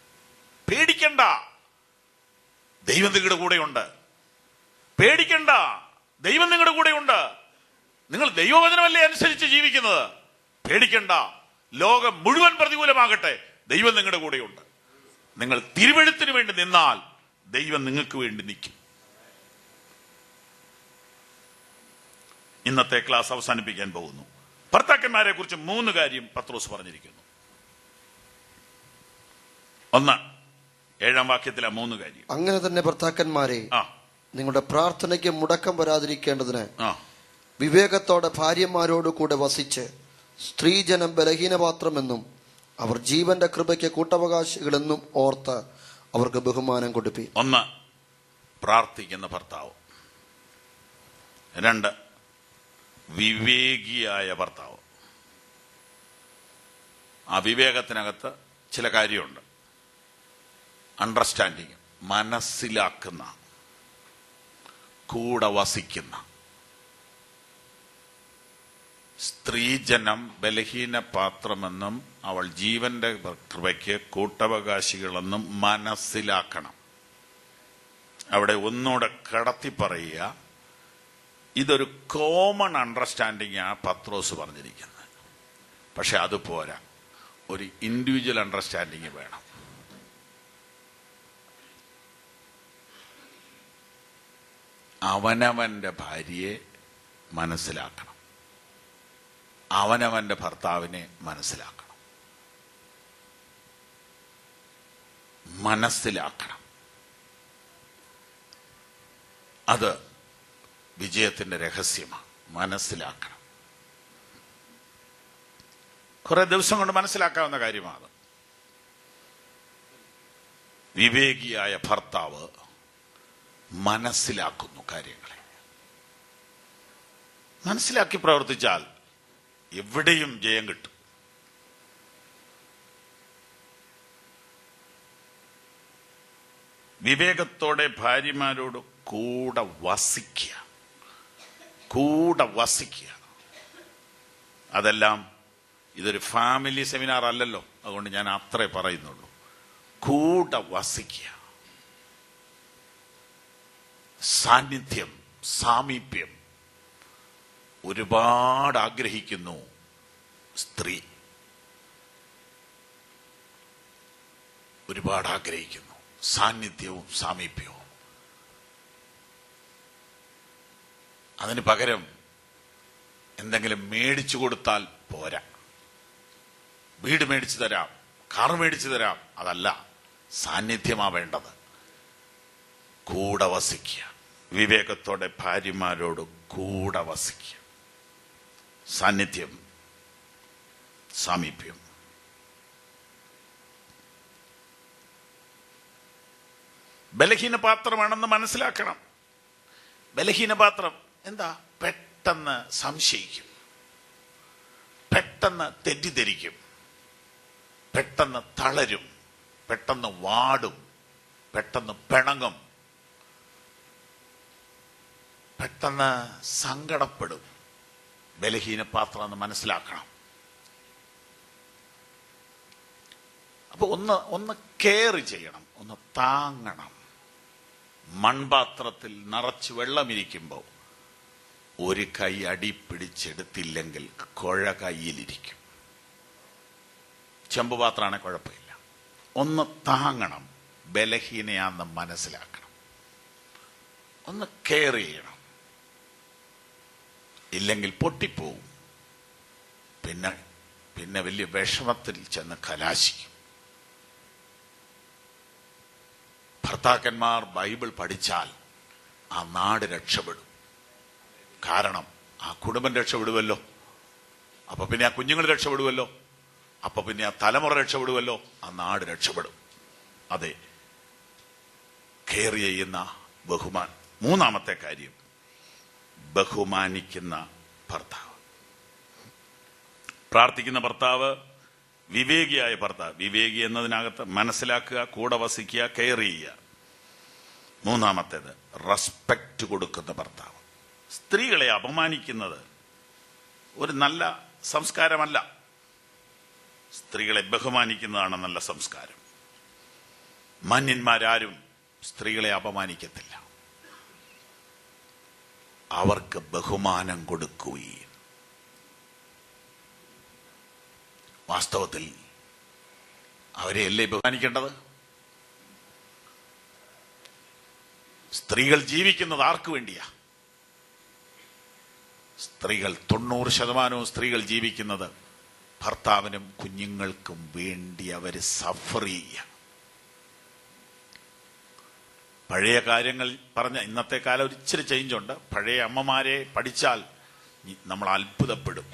പേടിക്കണ്ട, ദൈവം നിങ്ങളുടെ കൂടെയുണ്ട്. പേടിക്കണ്ട, ദൈവം നിങ്ങളുടെ കൂടെയുണ്ട്. നിങ്ങൾ ദൈവവചനമല്ലേ അനുസരിച്ച് ജീവിക്കുന്നത്? പേടിക്കണ്ട, ലോകം മുഴുവൻ പ്രതികൂലമാകട്ടെ, ദൈവം നിങ്ങളുടെ കൂടെയുണ്ട്. നിങ്ങൾ തിരുവെഴുത്തിന് വേണ്ടി നിന്നാൽ ദൈവം നിങ്ങൾക്ക് വേണ്ടി നിൽക്കും. ഇന്നത്തെ ക്ലാസ് അവസാനിപ്പിക്കാൻ പോകുന്നു. ഭർത്താക്കന്മാരെ കുറിച്ച് 3 കാര്യം പത്രോസ് പറഞ്ഞിരിക്കുന്നു. 1, 7-ാം വാക്യത്തിലെ 3 കാര്യം. അങ്ങനെ തന്നെ ഭർത്താക്കന്മാരെ, നിങ്ങളുടെ പ്രാർത്ഥനയ്ക്ക് മുടക്കം വരാതിരിക്കേണ്ടതിന് വിവേകത്തോടെ ഭാര്യമാരോട് കൂടെ വസിച്ച് സ്ത്രീജനം ബലഹീനപാത്രമെന്നും അവർ ജീവന്റെ കൃപയ്ക്ക് കൂട്ടവകാശികളെന്നും ഓർത്ത് അവർക്ക് ബഹുമാനം കൊടുപ്പി. 1, പ്രാർത്ഥിക്കുന്ന ഭർത്താവ്. 2, വിവേകിയായ ഭർത്താവ്. ആ വിവേകത്തിനകത്ത് ചില കാര്യമുണ്ട്. അണ്ടർസ്റ്റാൻഡിങ്, മനസ്സിലാക്കുന്ന, കൂടെ വസിക്കുന്ന. സ്ത്രീജനം ബലഹീന പാത്രമെന്നും അവൾ ജീവന്റെ കൃപയ്ക്ക് കൂട്ടവകാശികളെന്നും മനസ്സിലാക്കണം. അവിടെ ഒന്നുകൂടെ കടത്തി പറയുക, ഇതൊരു കോമൺ അണ്ടർസ്റ്റാൻഡിങ് ആ പത്രോസ് പറഞ്ഞിരിക്കുന്നത്. പക്ഷെ അത് പോരാ, ഒരു ഇൻഡിവിജ്വൽ അണ്ടർസ്റ്റാൻഡിങ് വേണം. അവനവന്റെ ഭാര്യയെ മനസ്സിലാക്കണം, അവനവന്റെ ഭർത്താവിനെ മനസ്സിലാക്കണം, മനസ്സിലാക്കണം. അത് വിജയത്തിന്റെ രഹസ്യമാണ്. മനസ്സിലാക്കണം. കുറെ ദിവസം കൊണ്ട് മനസ്സിലാക്കാവുന്ന കാര്യമാണ്. വിവേകിയായ ഭർത്താവ് മനസ്സിലാക്കുന്നു കാര്യങ്ങളെ. മനസ്സിലാക്കി പ്രവർത്തിച്ചാൽ എവിടെയും ജയം കിട്ടും. വിവേകത്തോടെ ഭാര്യമാരോട് കൂടെ വസിക്കുക. കൂടെ വസിക്കുക. അതെല്ലാം ഇതൊരു ഫാമിലി സെമിനാർ അല്ലല്ലോ, അതുകൊണ്ട് ഞാൻ അത്രേ പറയുന്നുള്ളൂ. കൂടെ വസിക്കുക. സാന്നിധ്യം, സാമീപ്യം ഒരുപാട് ആഗ്രഹിക്കുന്നു സ്ത്രീ. ഒരുപാട് ആഗ്രഹിക്കുന്നു സാന്നിധ്യവും സാമീപ്യവും. അതിന് പകരം എന്തെങ്കിലും മേടിച്ചു കൊടുത്താൽ പോരാ. വീട് മേടിച്ചു തരാം, കാർ മേടിച്ചു തരാം, അതല്ല. സാന്നിധ്യമാ വേണ്ടത്. കൂടെ വസിക്കുക. വിവേകത്തോടെ ഭാര്യമാരോട് കൂടെ വസിക്കുക. സാന്നിധ്യം, സാമീപ്യം. ബലഹീന പാത്രമാണെന്ന് മനസ്സിലാക്കണം. ബലഹീന പാത്രം എന്താ? പെട്ടെന്ന് സംശയിക്കും, പെട്ടെന്ന് തെറ്റിദ്ധരിക്കും, പെട്ടെന്ന് തളരും, പെട്ടെന്ന് വാടും, പെട്ടെന്ന് പിണങ്ങും, പെട്ടെന്ന് സങ്കടപ്പെടും. ബലഹീന പാത്രം എന്ന് മനസ്സിലാക്കണം. അപ്പൊ ഒന്ന് കെയർ ചെയ്യണം, ഒന്ന് താങ്ങണം. മൺപാത്രത്തിൽ നിറച്ച് വെള്ളമിരിക്കുമ്പോൾ ഒരു കൈ അടി പിടിച്ചെടുത്തില്ലെങ്കിൽ കുഴ കയ്യിലിരിക്കും. ചെമ്പുപാത്രമാണ് കുഴപ്പമില്ല. ഒന്ന് താങ്ങണം, ബലഹീനയാണെന്ന് മനസ്സിലാക്കണം, ഒന്ന് കെയർ ചെയ്യണം. ഇല്ലെങ്കിൽ പൊട്ടിപ്പോവും. പിന്നെ വലിയ വിഷമത്തിൽ ചെന്ന് കലാശിക്കും. ഭർത്താക്കന്മാർ ബൈബിൾ പഠിച്ചാൽ ആ നാട് രക്ഷപ്പെടും. കാരണം ആ കുടുംബം രക്ഷപ്പെടുമല്ലോ, അപ്പൊ പിന്നെ ആ കുഞ്ഞുങ്ങൾ രക്ഷപ്പെടുമല്ലോ, അപ്പൊ പിന്നെ ആ തലമുറ രക്ഷപ്പെടുമല്ലോ, ആ നാട് രക്ഷപ്പെടും. അതെ, കെയർ ചെയ്യുന്ന ബഹുമാനം. 3-ാമത്തെ കാര്യം, ബഹുമാനിക്കുന്ന ഭർത്താവ്. പ്രാർത്ഥിക്കുന്ന ഭർത്താവ്, വിവേകിയായ ഭർത്താവ്. വിവേകി എന്നതിനകത്ത് മനസ്സിലാക്കുക, കൂടെ വസിക്കുക, കെയർ ചെയ്യുക. 3-ാമത്തേത്, റെസ്പെക്റ്റ് കൊടുക്കുന്ന ഭർത്താവ്. സ്ത്രീകളെ അപമാനിക്കുന്നത് ഒരു നല്ല സംസ്കാരമല്ല. സ്ത്രീകളെ ബഹുമാനിക്കുന്നതാണ് നല്ല സംസ്കാരം. മാന്യന്മാരാരും സ്ത്രീകളെ അപമാനിക്കത്തില്ല. അവർക്ക് ബഹുമാനം കൊടുക്കുകയും. വാസ്തവത്തിൽ അവരെയല്ലേ ബഹുമാനിക്കേണ്ടത്? സ്ത്രീകൾ ജീവിക്കുന്നത് ആർക്കു വേണ്ടിയാ? സ്ത്രീകൾ 90% സ്ത്രീകൾ ജീവിക്കുന്നത് ഭർത്താവിനും കുഞ്ഞുങ്ങൾക്കും വേണ്ടി. അവർ സഫർ ചെയ്യുക. പഴയ കാര്യങ്ങൾ പറഞ്ഞ ഇന്നത്തെ കാലം ഒരു ഇച്ചിരി ചേഞ്ചുണ്ട്. പഴയ അമ്മമാരെ പഠിച്ചാൽ നമ്മൾ അത്ഭുതപ്പെടും.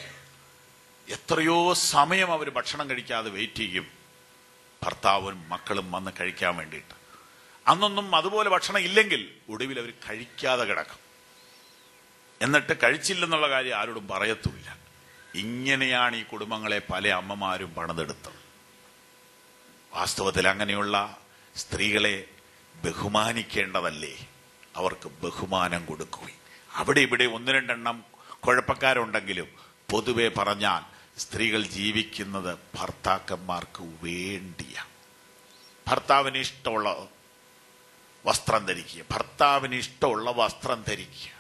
എത്രയോ സമയം അവർ ഭക്ഷണം കഴിക്കാതെ വെയിറ്റ് ചെയ്യും, ഭർത്താവും മക്കളും വന്ന് കഴിക്കാൻ വേണ്ടിയിട്ട്. അന്നൊന്നും അതുപോലെ ഭക്ഷണം ഇല്ലെങ്കിൽ ഒടുവിൽ അവർ കഴിക്കാതെ കിടക്കും. എന്നിട്ട് കഴിച്ചില്ലെന്നുള്ള കാര്യം ആരോടും പറയത്തുമില്ല. ഇങ്ങനെയാണ് ഈ കുടുംബങ്ങളെ പല അമ്മമാരും പണിതെടുത്തത്. വാസ്തവത്തിൽ അങ്ങനെയുള്ള സ്ത്രീകളെ ബഹുമാനിക്കേണ്ടതല്ലേ? അവർക്ക് ബഹുമാനം കൊടുക്കുകയും. അവിടെ ഇവിടെ ഒന്ന് രണ്ടെണ്ണം കുഴപ്പക്കാരുണ്ടെങ്കിലും പൊതുവെ പറഞ്ഞാൽ സ്ത്രീകൾ ജീവിക്കുന്നത് ഭർത്താക്കന്മാർക്ക് വേണ്ടിയ. ഭർത്താവിന് ഇഷ്ടമുള്ള വസ്ത്രം ധരിക്കുക, ഭർത്താവിന് ഇഷ്ടമുള്ള വസ്ത്രം ധരിക്കുക,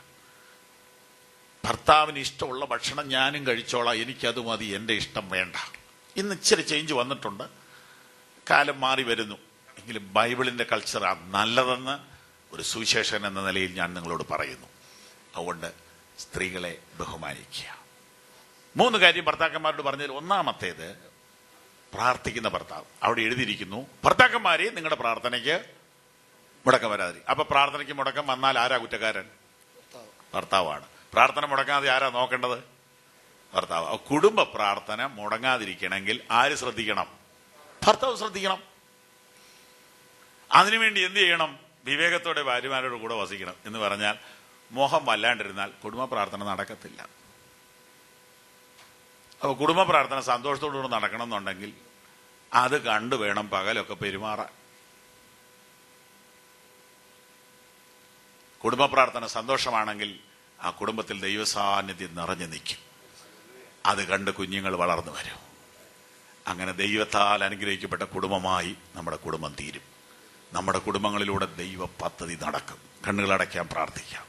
ഭർത്താവിന് ഇഷ്ടമുള്ള ഭക്ഷണം ഞാനും കഴിച്ചോളാം, എനിക്കത് മതി, എൻ്റെ ഇഷ്ടം വേണ്ട. ഇന്ന് ഇച്ചിരി ചേഞ്ച് വന്നിട്ടുണ്ട്, കാലം മാറി വരുന്നു. എങ്കിലും ബൈബിളിന്റെ കൾച്ചറാണ് നല്ലതെന്ന് ഒരു സുവിശേഷൻ എന്ന നിലയിൽ ഞാൻ നിങ്ങളോട് പറയുന്നു. അതുകൊണ്ട് സ്ത്രീകളെ ബഹുമാനിക്കുക. 3 കാര്യം ഭർത്താക്കന്മാരോട് പറഞ്ഞതിൽ ഒന്നാമത്തേത് പ്രാർത്ഥിക്കുന്ന ഭർത്താവ്. അവിടെ എഴുതിയിരിക്കുന്നു, ഭർത്താക്കന്മാരെ നിങ്ങളുടെ പ്രാർത്ഥനയ്ക്ക് മുടക്കം വരാതിരി. അപ്പൊ പ്രാർത്ഥനയ്ക്ക് മുടക്കം വന്നാൽ ആരാ കുറ്റക്കാരൻ? ഭർത്താവാണ്. പ്രാർത്ഥന മുടങ്ങാതെ ആരാ നോക്കേണ്ടത്? ഭർത്താവ്. കുടുംബ പ്രാർത്ഥന മുടങ്ങാതിരിക്കണമെങ്കിൽ ആര് ശ്രദ്ധിക്കണം? ഭർത്താവ് ശ്രദ്ധിക്കണം. അതിനുവേണ്ടി എന്ത് ചെയ്യണം? വിവേകത്തോടെ ഭാര്യമാരോട് കൂടെ വസിക്കണം. എന്ന് പറഞ്ഞാൽ മോഹം വല്ലാണ്ടിരുന്നാൽ കുടുംബ പ്രാർത്ഥന നടക്കത്തില്ല. അപ്പൊ കുടുംബ പ്രാർത്ഥന സന്തോഷത്തോടുകൂടി നടക്കണം എന്നുണ്ടെങ്കിൽ അത് കണ്ടു വേണം പകലൊക്കെ പെരുമാറാൻ. കുടുംബ പ്രാർത്ഥന സന്തോഷമാണെങ്കിൽ ആ കുടുംബത്തിൽ ദൈവസാന്നിധ്യം നിറഞ്ഞു നിൽക്കും. അത് കണ്ട് കുഞ്ഞുങ്ങൾ വളർന്നു വരും. അങ്ങനെ ദൈവത്താൽ അനുഗ്രഹിക്കപ്പെട്ട കുടുംബമായി നമ്മുടെ കുടുംബം തീരും. നമ്മുടെ കുടുംബങ്ങളിലൂടെ ദൈവ പദ്ധതി നടക്കും. കണ്ണുകളടയ്ക്കാൻ പ്രാർത്ഥിക്കാം.